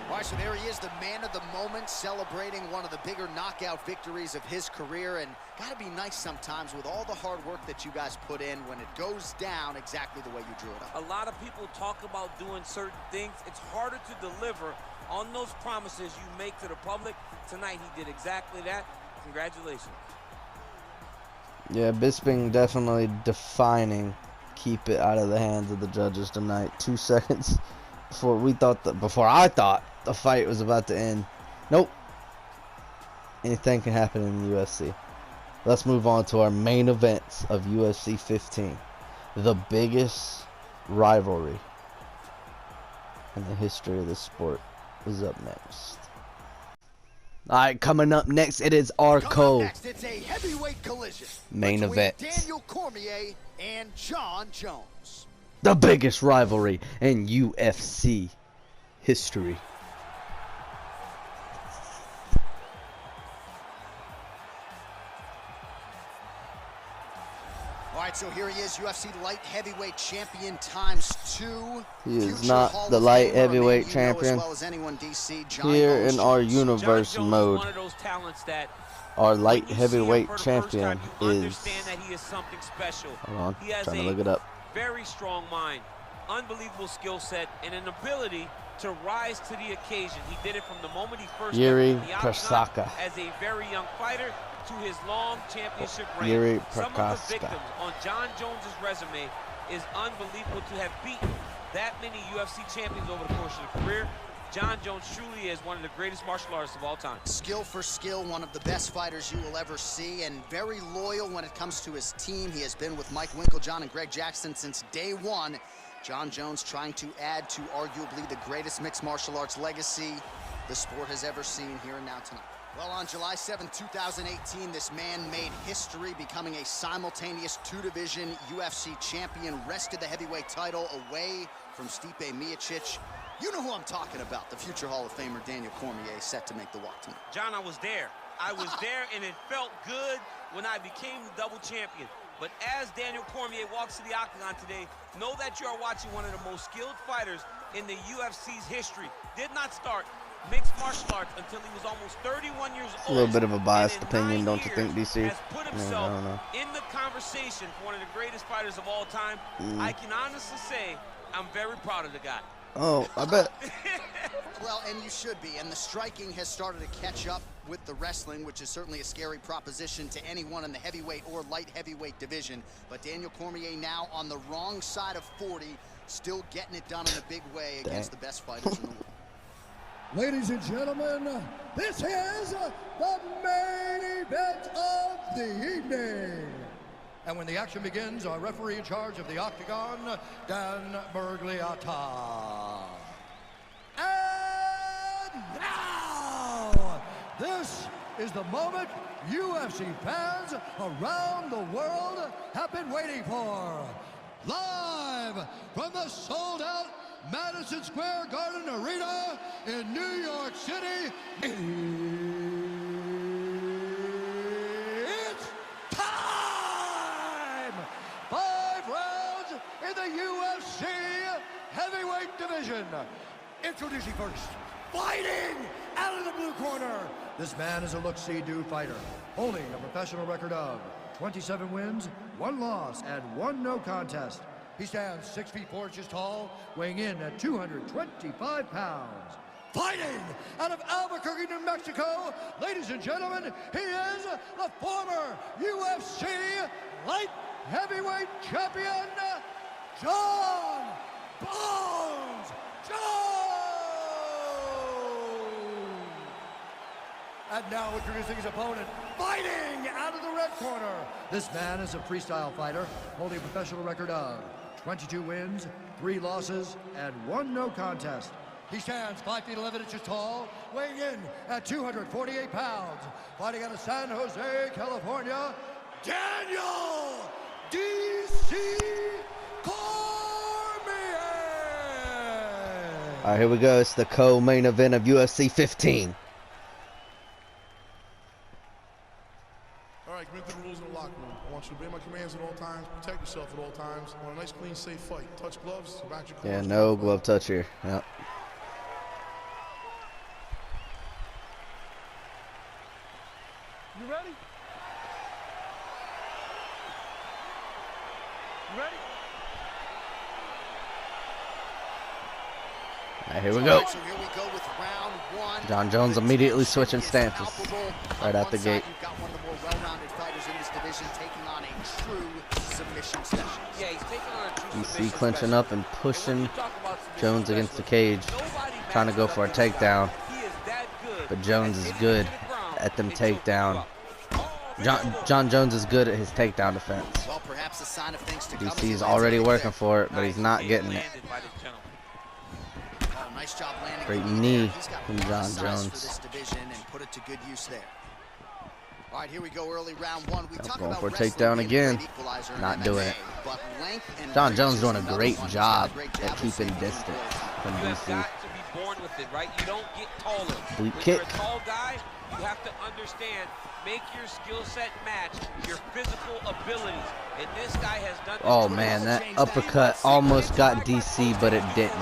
All right, so there he is, the man of the moment, celebrating one of the bigger knockout victories of his career. And got to be nice sometimes with all the hard work that you guys put in when it goes down exactly the way you drew it up. A lot of people talk about doing certain things. It's harder to deliver on those promises you make to the public. Tonight, he did exactly that. Congratulations. Yeah, Bisping definitely defining keep it out of the hands of the judges tonight. 2 seconds before I thought the fight was about to end. Nope. Anything can happen in the UFC. let's move on to our main events of UFC 15. The biggest rivalry in the history of the sport is up next. Alright, coming up next, it is our It's a heavyweight collision main event. Daniel Cormier and Jon Jones. The biggest rivalry in UFC history. All right, so here he is, UFC light heavyweight champion ×2. He is not the light heavyweight champion. As well as anyone, DC, Here in our universe Jon Jones mode, is one of those talents that our light when you see him heavyweight for the first champion time, you is. understand that he is something special. Hold on, He has trying to a look it up. very strong mind, unbelievable skill set, and an ability to rise to the occasion. He did it from the moment he first Yuri entered the octagon Prochazka. as a very young fighter to his long championship reign. Yuri Some of the Prochazka. victims on Jon Jones's resume is unbelievable. To have beaten that many UFC champions over the course of the career, Jon Jones truly is one of the greatest martial artists of all time. Skill for skill, one of the best fighters you will ever see, and very loyal when it comes to his team. He has been with Mike Winkeljohn and Greg Jackson since day one. Jon Jones trying to add to arguably the greatest mixed martial arts legacy the sport has ever seen here and now tonight. Well, on July 7, 2018, this man made history, becoming a simultaneous two-division UFC champion, wrested the heavyweight title away from Stipe Miocic. You know who I'm talking about, the future Hall of Famer Daniel Cormier, set to make the walk tonight. John, I was there. I was there, and it felt good when I became the double champion. But as Daniel Cormier walks to the octagon today, know that you are watching one of the most skilled fighters in the UFC's history. Did not start mixed martial arts until he was almost 31 years old. A little bit of a biased opinion, don't you think, DC? Has put himself I don't know. in the conversation for one of the greatest fighters of all time. I can honestly say I'm very proud of the guy. Oh, I bet. Well, and you should be. And the striking has started to catch up with the wrestling, which is certainly a scary proposition to anyone in the heavyweight or light heavyweight division. But Daniel Cormier now on the wrong side of 40, still getting it done in a big way against the best fighters in the world. Ladies and gentlemen, this is the main event of the evening. And when the action begins, our referee in charge of the octagon, Dan Bergliata. And now, this is the moment UFC fans around the world have been waiting for. Live from the sold-out Madison Square Garden Arena in New York City, it's time! 5 rounds in the UFC heavyweight division. Introducing first, fighting out of the blue corner. This man is a look-see-do fighter, holding a professional record of 27 wins, 1 loss, and 1 no contest. He stands 6 feet 4 inches tall, weighing in at 225 pounds. Fighting out of Albuquerque, New Mexico, ladies and gentlemen, he is the former UFC light heavyweight champion, Jon Bones Jones! And now introducing his opponent, fighting out of the red corner. This man is a freestyle fighter, holding a professional record of 22 wins, 3 losses, and 1 no contest. He stands 5 feet 11 inches tall, weighing in at 248 pounds. Fighting out of San Jose, California, Daniel DC Cormier. All right, here we go. It's the co-main event of UFC 15. All right, commit to the rules in the locker room. I want you to obey my commands at all times, protect yourself at all times. I want a nice, clean, safe fight. Touch gloves, back your Yeah, corners. no glove touch here. Yep. You ready? You ready? All right, here we go. So here we go with round 1. Jon Jones immediately switching stances Palpable. right On out the one gate. side, you've got one of the more well-rounded fighters in this division taking on a true submission specialist. Yeah, he's taking on a true You see submission clinching up and specialist. pushing When you talk about submission Jones against the specialists, cage, nobody trying to go matches for a up this guy. takedown. He is that good But Jones at is getting good to the ground at them and choking you takedown out. All John Jones is good at his takedown defense. Well, perhaps a sign of things to come. DC's already working for it, but he's not getting it. Oh, nice job landing. Great knee from John Jones. For this division and put it to good use there. All right, here we go, early round one. We talk Going about for a takedown again. Not doing it. John Jones doing a great job at keeping distance from DC. You've got to be born with it, right? You don't get taller. Sweep When kick. you're a tall guy, you have to understand, make your skill set match your physical abilities. And this guy has done this. Oh man, that uppercut almost got DC, but it didn't.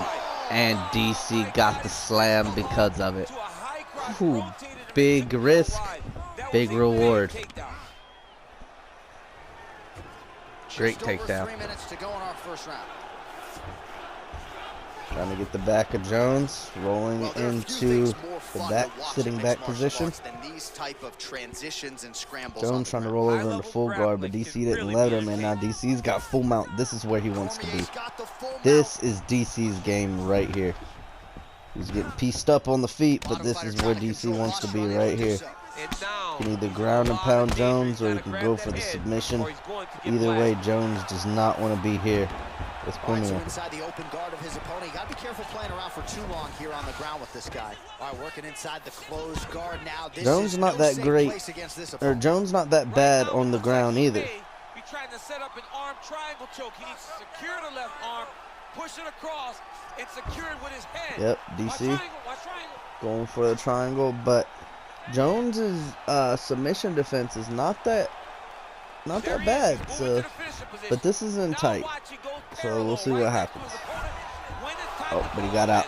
And DC got the slam because of it. Ooh, big risk, big reward. Great takedown. 3 minutes to go in our first round. Trying to get the back of Jones, rolling into the back, sitting back position. Jones trying to roll over into full guard, but DC didn't let him, and now DC's got full mount. This is where he wants to be. This is DC's game right here. He's getting pieced up on the feet, but this is where DC wants to be right here. He can either ground and pound Jones, or he can go for the submission. Either way, Jones does not want to be here with Cormier. Inside the open guard of his opponent. You got to be careful playing around for too long here on the ground with this guy. All right, working inside the closed guard now. Jones not that great, or Jones not that bad on the ground either. He's trying to set up an arm triangle choke. He needs to secure the left arm, push it across, and secure it with his head. Yep, DC going for the triangle, but Jones's submission defense is not that bad. So, but this is in tight, so we'll see what happens. Oh, but he got out.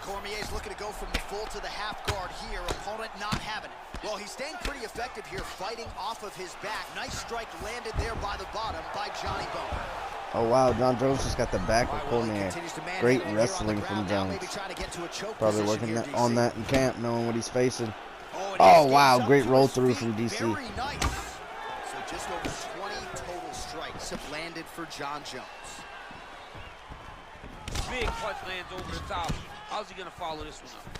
Cormier's looking to go from the full to the half guard here. Opponent not having it. Well, he's staying pretty effective here, fighting off of his back. Nice strike landed there by the bottom by Johnny Bone. Oh wow, John Jones just got the back of Cormier. Great wrestling from Jones. Probably working on that in camp, knowing what he's facing. Oh wow, great roll through from DC. So just over 20 total strikes have landed for John Jones. Big punch lands over the top. How's he gonna follow this one up?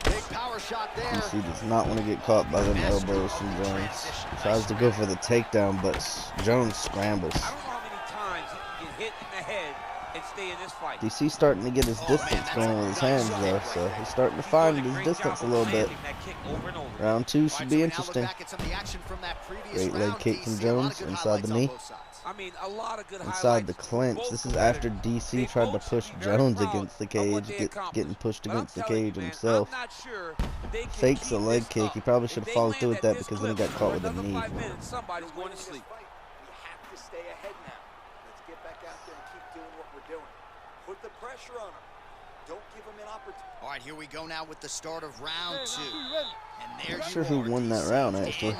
Big power shot there. DC does not want to get caught by them elbows from Jones. Tries to go for the takedown, but Jones scrambles. I don't know how many times he can get hit in the head and stay in this fight. DC's starting to get his distance going with his hands though, so he's starting to find his distance a little bit. Round 2 should be interesting. Great leg kick from Jones inside the knee. I mean, a lot of good inside the clinch. This is after DC tried to push Jones against the cage, getting pushed against the cage himself. Fakes a leg kick. He probably should have followed through with that, because then he got caught with a knee. Somebody's going to sleep. We have to stay ahead now. Let's get back out there and keep doing what we're doing. Put the pressure on him. Don't give him an opportunity. All right, here we go now with the start of round 2. And there Not sure who won that round, actually.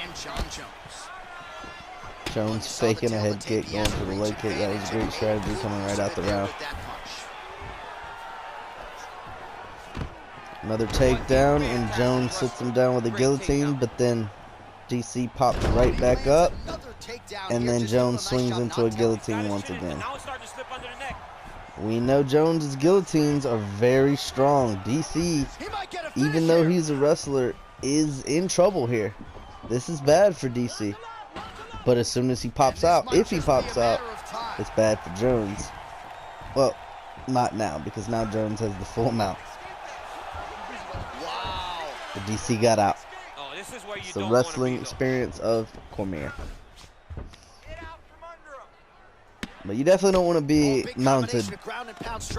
And John Jones. Jones faking a head kick, going for the leg kick. That was a great strategy coming right out the round. Another takedown, and Jones sits him down with a guillotine, but then DC pops right back up, and then Jones swings into a guillotine once again. We know Jones's guillotines are very strong. DC, even though he's a wrestler, is in trouble here. This is bad for DC. But as soon as he pops out, if he pops out, it's bad for Jones. Well, not now, because now Jones has the full mount. The DC got out. It's the wrestling experience of Cormier. But you definitely don't want to be mounted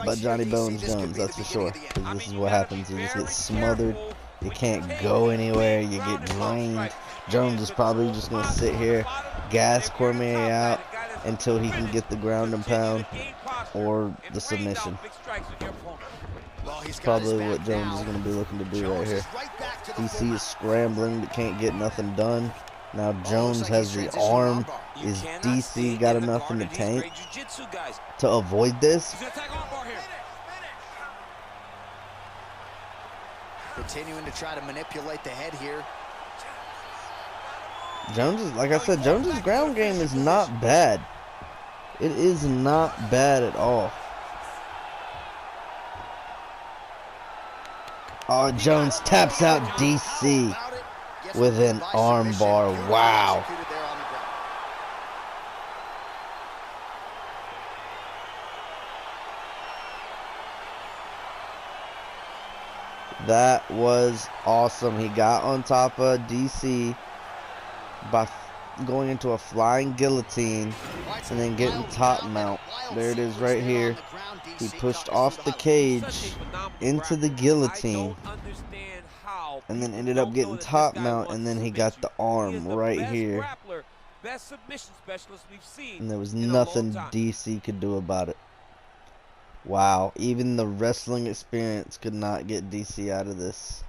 by Johnny Bones Jones, that's for sure. Because this is what happens. You just get smothered. You can't go anywhere. You get drained. Jones is probably just going to sit here, gas Cormier out until he can get the ground and pound or the submission. That's probably what Jones is going to be looking to do right here. DC is scrambling but can't get nothing done. Now Jones has the arm. Is DC got enough in the tank to avoid this? Continuing to try to manipulate the head here. Jones is, like I said, Jones's ground game is not bad. It is not bad at all. Oh, Jones taps out DC with an armbar. Wow. That was awesome. He got on top of DC by going into a flying guillotine and then getting top mount. There it is right here. He pushed off the cage into the guillotine and then ended up getting top mount, and then he got the arm right here. And there was nothing DC could do about it. Wow, even the wrestling experience could not get DC out of this.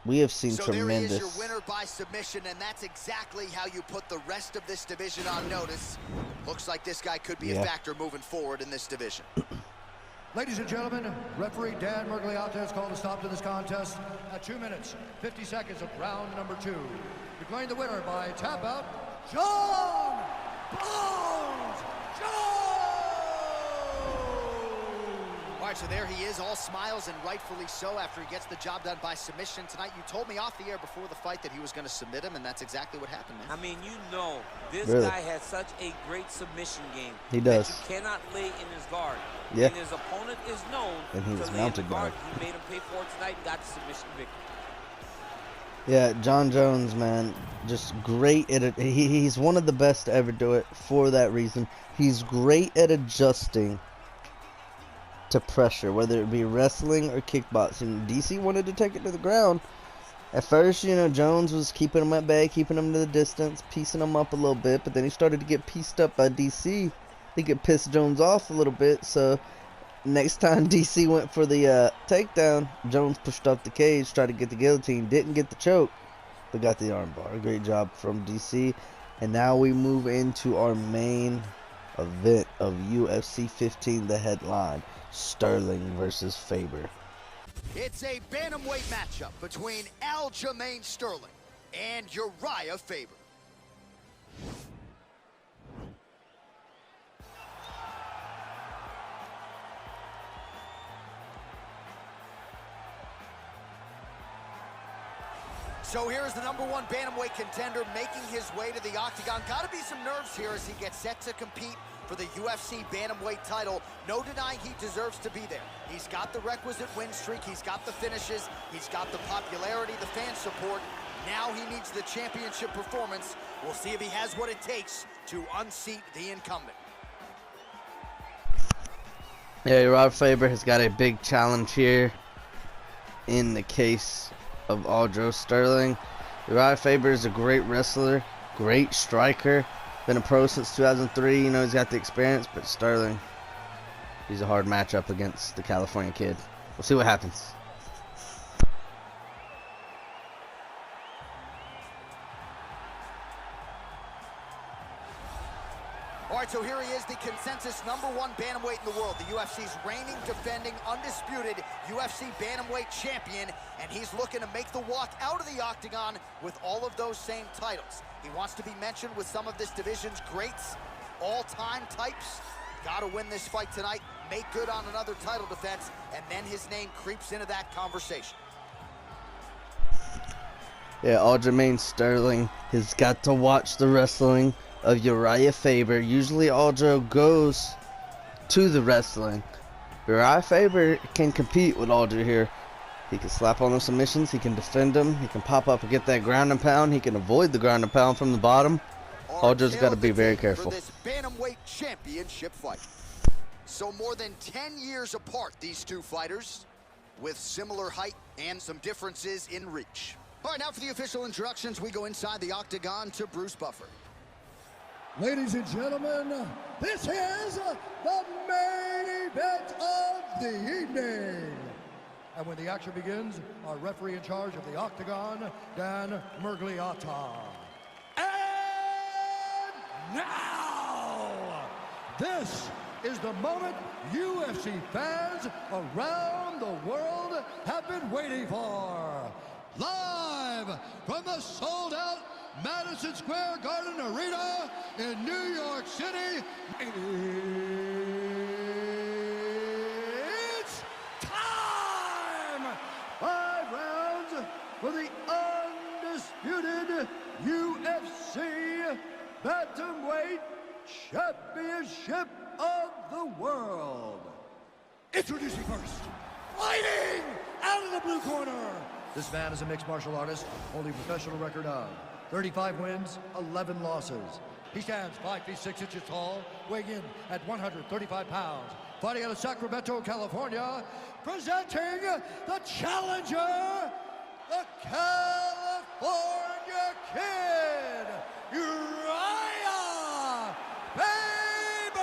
We have seen tremendous. So there he is, your winner by submission, and that's exactly how you put the rest of this division on notice. Looks like this guy could be a factor moving forward in this division. Ladies and gentlemen, referee Dan Mergliata has called a stop to this contest at 2 minutes, 50 seconds of round number 2. Declaring the winner by tap out, John Bones Jones! All right, so there he is, all smiles, and rightfully so, after he gets the job done by submission tonight. You told me off the air before the fight that he was going to submit him, and that's exactly what happened, man. I mean, you know, this guy has such a great submission game. He does. That you cannot lay in his guard. Yeah. And his opponent is known and he was to lay mounted in the guard. He made him pay for it tonight and got the submission victory. Yeah, John Jones, man, just great at it. He's one of the best to ever do it for that reason. He's great at adjusting to pressure, whether it be wrestling or kickboxing. DC wanted to take it to the ground. At first, you know, Jones was keeping him at bay, keeping him to the distance, piecing him up a little bit, but then he started to get pieced up by DC. I think it pissed Jones off a little bit, so next time DC went for the takedown, Jones pushed up the cage, tried to get the guillotine, didn't get the choke, but got the armbar. Great job from DC. And now we move into our main event of UFC 15, the headline. Sterling versus Faber. It's a bantamweight matchup between Aljamain Sterling and Uriah Faber. So here's the #1 bantamweight contender making his way to the octagon. Got to be some nerves here as he gets set to compete for the UFC bantamweight title. No denying he deserves to be there. He's got the requisite win streak. He's got the finishes. He's got the popularity, the fan support. Now he needs the championship performance. We'll see if he has what it takes to unseat the incumbent. Yeah, Uriah Faber has got a big challenge here in the case of Aljamain Sterling. Uriah Faber is a great wrestler, great striker, been a pro since 2003. You know, he's got the experience, but Sterling, he's a hard matchup against the California kid. We'll see what happens. All right, so here he is, the consensus #1 bantamweight in the world, the UFC's reigning, defending, undisputed UFC bantamweight champion, and he's looking to make the walk out of the octagon with all of those same titles. He wants to be mentioned with some of this division's greats, all-time types. Got to win this fight tonight, make good on another title defense, and then his name creeps into that conversation. Yeah, Aljamain Sterling has got to watch the wrestling of Uriah Faber. Usually Aljo goes to the wrestling. Uriah Faber can compete with Aljo here. He can slap on those submissions, he can defend them, he can pop up and get that ground and pound, he can avoid the ground and pound from the bottom. Aljo's got to be very careful. For this bantamweight championship fight. So more than 10 years apart, these two fighters, with similar height and some differences in reach. All right, now for the official introductions, we go inside the octagon to Bruce Buffer. Ladies and gentlemen, this is the main event of the evening. And when the action begins, our referee in charge of the octagon, Dan Mergliata. And now, this is the moment UFC fans around the world have been waiting for. Live from the sold-out Madison Square Garden Arena in New York City, it's time! UFC Bantamweight Championship of the World. Introducing first, fighting out of the blue corner. This man is a mixed martial artist, holding a professional record of 35 wins, 11 losses. He stands 5 feet 6 inches tall, weighing in at 135 pounds. Fighting out of Sacramento, California, presenting the challenger, the California Kid, Uriah Faber!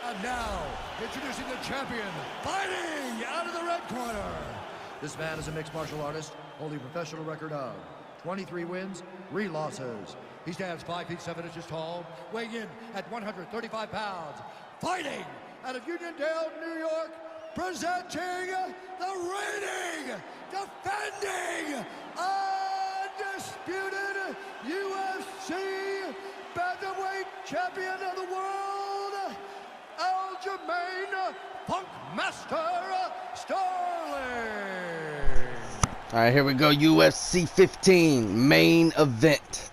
And now, introducing the champion, fighting out of the red corner. This man is a mixed martial artist, holding a professional record of 23 wins, 3 losses. He stands 5 feet 7 inches tall, weighing in at 135 pounds. Fighting out of Uniondale, New York, presenting the reigning, defending, undisputed UFC Bantamweight Champion of the World, Aljamain Funkmaster Sterling. All right, here we go. UFC 15 main event.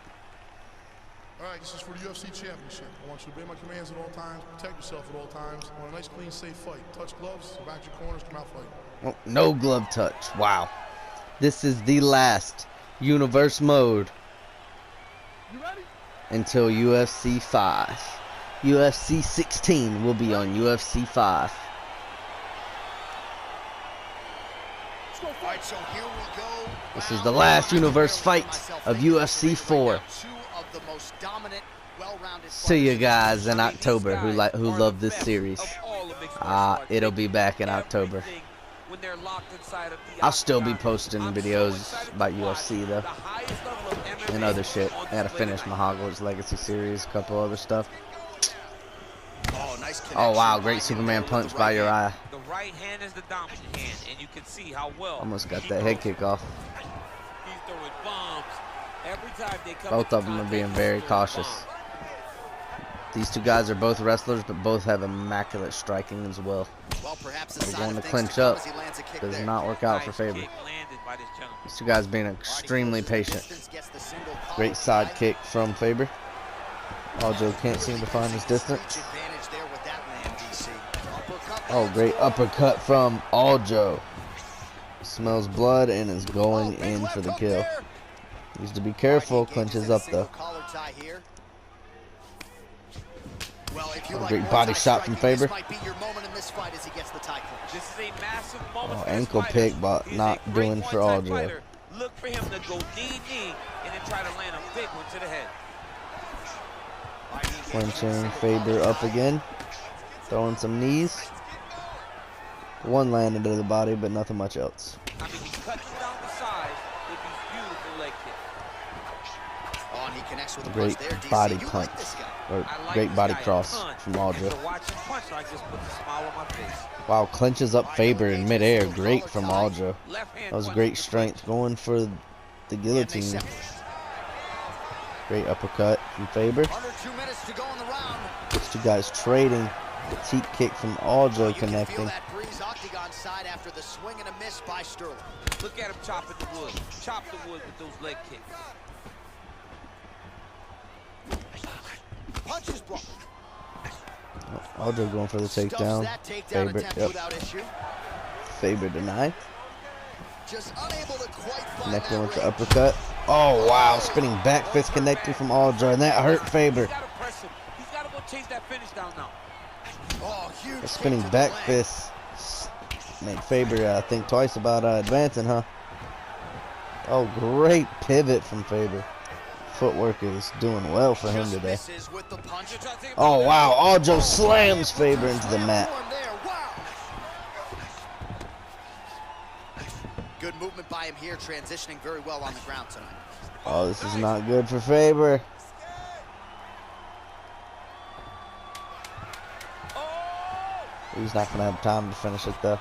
All right, this is for the UFC Championship. I want you to obey my commands at all times, protect yourself at all times. I want a nice, clean, safe fight. Touch gloves, back your corners, come out fighting. Oh, no glove touch. Wow. This is the last Universe Mode You ready? until UFC 5. UFC 16 will be on UFC 5. All right, so here we go. This is the last Universe fight of UFC 4. See you guys in October who love this series. It'll be back in October. I'll still be posting videos about UFC though, and other shit. I gotta finish my Hogwarts Legacy series, a couple other stuff. Oh wow, great Superman punch by Uriah. The right hand is the dominant hand, and you can see how well Almost got that head kick off. He's throwing bombs. Every time they come Both of them are being very cautious. These two guys are both wrestlers, but both have immaculate striking as well. They're going to clinch up. Does not work out for Faber. These two guys being extremely patient. Great side kick from Faber. Aljo can't seem to find his distance. Oh, great uppercut from Aljo. Smells blood and is going in for the kill. Needs to be careful. Clinches up though. Oh, great body shot from Faber. Oh, ankle pick, but not doing for Aljo. Look for him to go knee, and then try to land a big one to the head. Clinching Faber up again. Throwing some knees. One landed to the body, but nothing much else. I mean, he cuts down the sides with these beautiful leg kicks. Oh, and he connects with the Great punch there, DC. body You punch. like this guy. Or Like great this body guy a cross ton. from Aljo. After watching punch, I just put a smile on my face. Wow, clinches up Faber in midair. Great from Aljo. Left hand That was punch great with the strength going for the guillotine. Great uppercut from Faber. Under 2 minutes to go in the round. These two guys trading. The teep kick from Aljo You can feel connecting. that breeze octagon side after the swing and a miss by Sterling. Look at him chopping the wood. Chop the wood with those leg kicks. Punches blocked. Oh, Aljo going for the takedown. That takedown Faber, attempt yep. without issue. Faber denied. Just unable to quite find Connecting that with the range. uppercut. Oh wow, spinning back fist connecting from Aljo, and that hurt Faber. He's got to press him. He's got to go chase that finish down now. Oh, huge A spinning kick to the back leg. fist make Faber think twice about advancing, huh? Oh, great pivot from Faber. Footwork is doing well for him Just today. misses with the punch. Oh wow, Aljo slams Faber into the mat. There. Wow. Good movement by him here, transitioning very well on the ground tonight. Oh, this is not good for Faber. He's not gonna have time to finish it though.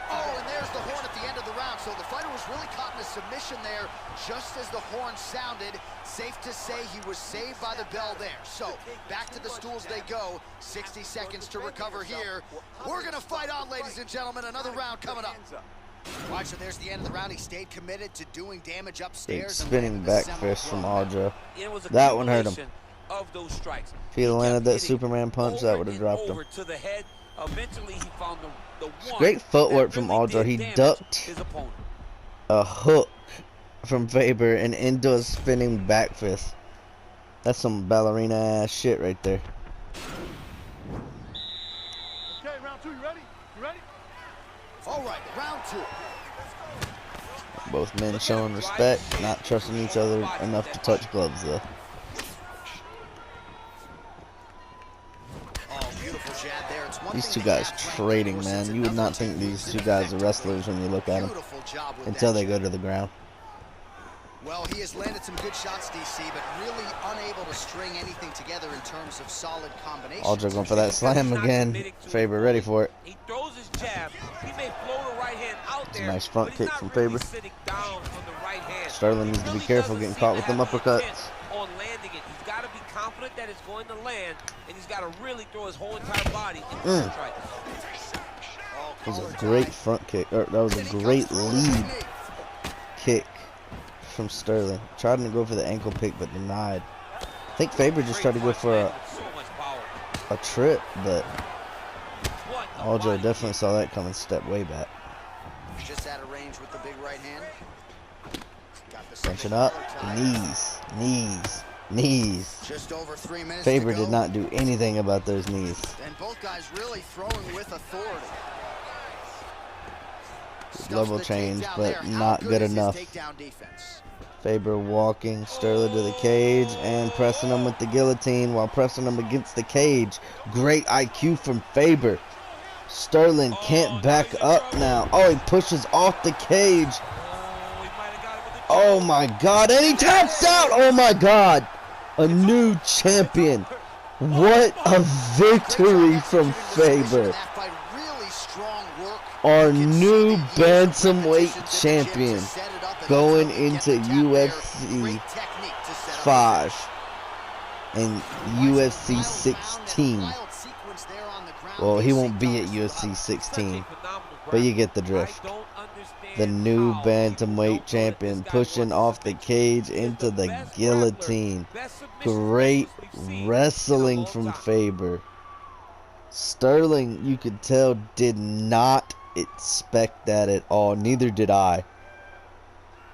Oh, and there's the horn at the end of the round, so the fighter was really caught in a submission there just as the horn sounded. Safe to say he was saved by the bell there. So, back to the stools they go. 60 seconds to recover here. We're going to fight on, ladies and gentlemen. Another round coming up. All right, so there's the end of the round. He stayed committed to doing damage upstairs. Big spinning back fist from Audra. That one hurt him. Of those strikes. If he landed that Superman punch, that would have dropped him. To the head. Eventually, he found the one. Great footwork from Audra. He ducked a hook from Faber and into a spinning back fist. That's some ballerina ass shit right there. Okay, round two, you ready? You ready? All right, round two. Both men showing respect, not trusting each other enough to touch gloves though. These two guys trading, man. You would not think these two guys are wrestlers when you look at them until they go to the ground. Well, he has landed some good shots, DC, but really unable to string anything together in terms of solid combinations. Audra going for that slam again. Faber ready for it. He throws his jab. He may float a right hand out there. Nice front kick from Faber. Down on the right hand. Sterling needs to be careful getting caught with them uppercuts. On landing it, he's got to be confident that it's going to land, and he's got to really throw his whole entire body into the strike. That was a great front kick. That was a great lead kick from Sterling. Tried to go for the ankle pick, but denied. I think Faber just tried to go for a trip, but Audra definitely saw that coming, stepped way back. Just out of range with the big right hand. Tension up, knees, knees, knees. Just over 3 minutes. Faber did not do anything about those knees. And both guys really throwing with authority. Level change, but not good enough. Faber walking Sterling to the cage and pressing him with the guillotine while pressing him against the cage. Great IQ from Faber. Sterling can't back up now. Oh, he pushes off the cage. Oh my God, and he taps out. Oh my God, a new champion. What a victory from Faber. Our new bantamweight champion going into UFC 5 and UFC 16. Well, he won't be at UFC 16, but you get the drift. The new bantamweight champion pushing off the cage into the guillotine. Great wrestling from Faber. Sterling, you could tell, did not expect that at all. Neither did I.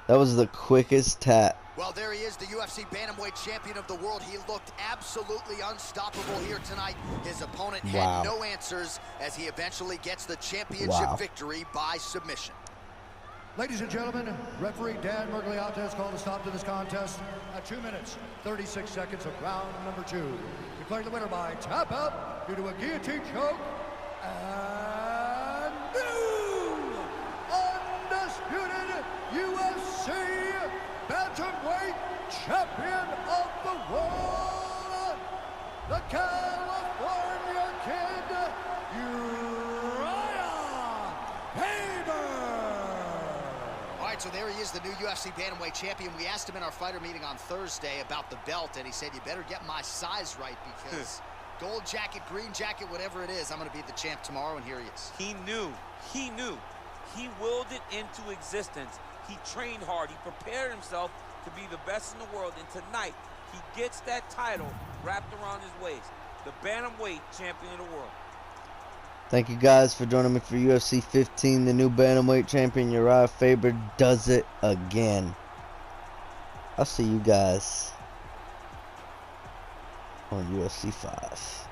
That was the quickest tap. Well, there he is, the UFC Bantamweight Champion of the world. He looked absolutely unstoppable here tonight. His opponent had no answers as he eventually gets the championship victory by submission. Ladies and gentlemen, referee Dan Mergliata has called a stop to this contest at 2 minutes, 36 seconds of round number 2. Declaring the winner by tap out due to a guillotine choke, and new undisputed UFC Bantamweight Champion of the world, the California Kid, So there he is, the new UFC Bantamweight Champion. We asked him in our fighter meeting on Thursday about the belt, and he said, you better get my size right because gold jacket, green jacket, whatever it is, I'm going to be the champ tomorrow, and here he is. He knew. He willed it into existence. He trained hard. He prepared himself to be the best in the world, and tonight he gets that title wrapped around his waist. The Bantamweight Champion of the world. Thank you guys for joining me for UFC 15. The new bantamweight champion Uriah Faber does it again. I'll see you guys on UFC 5.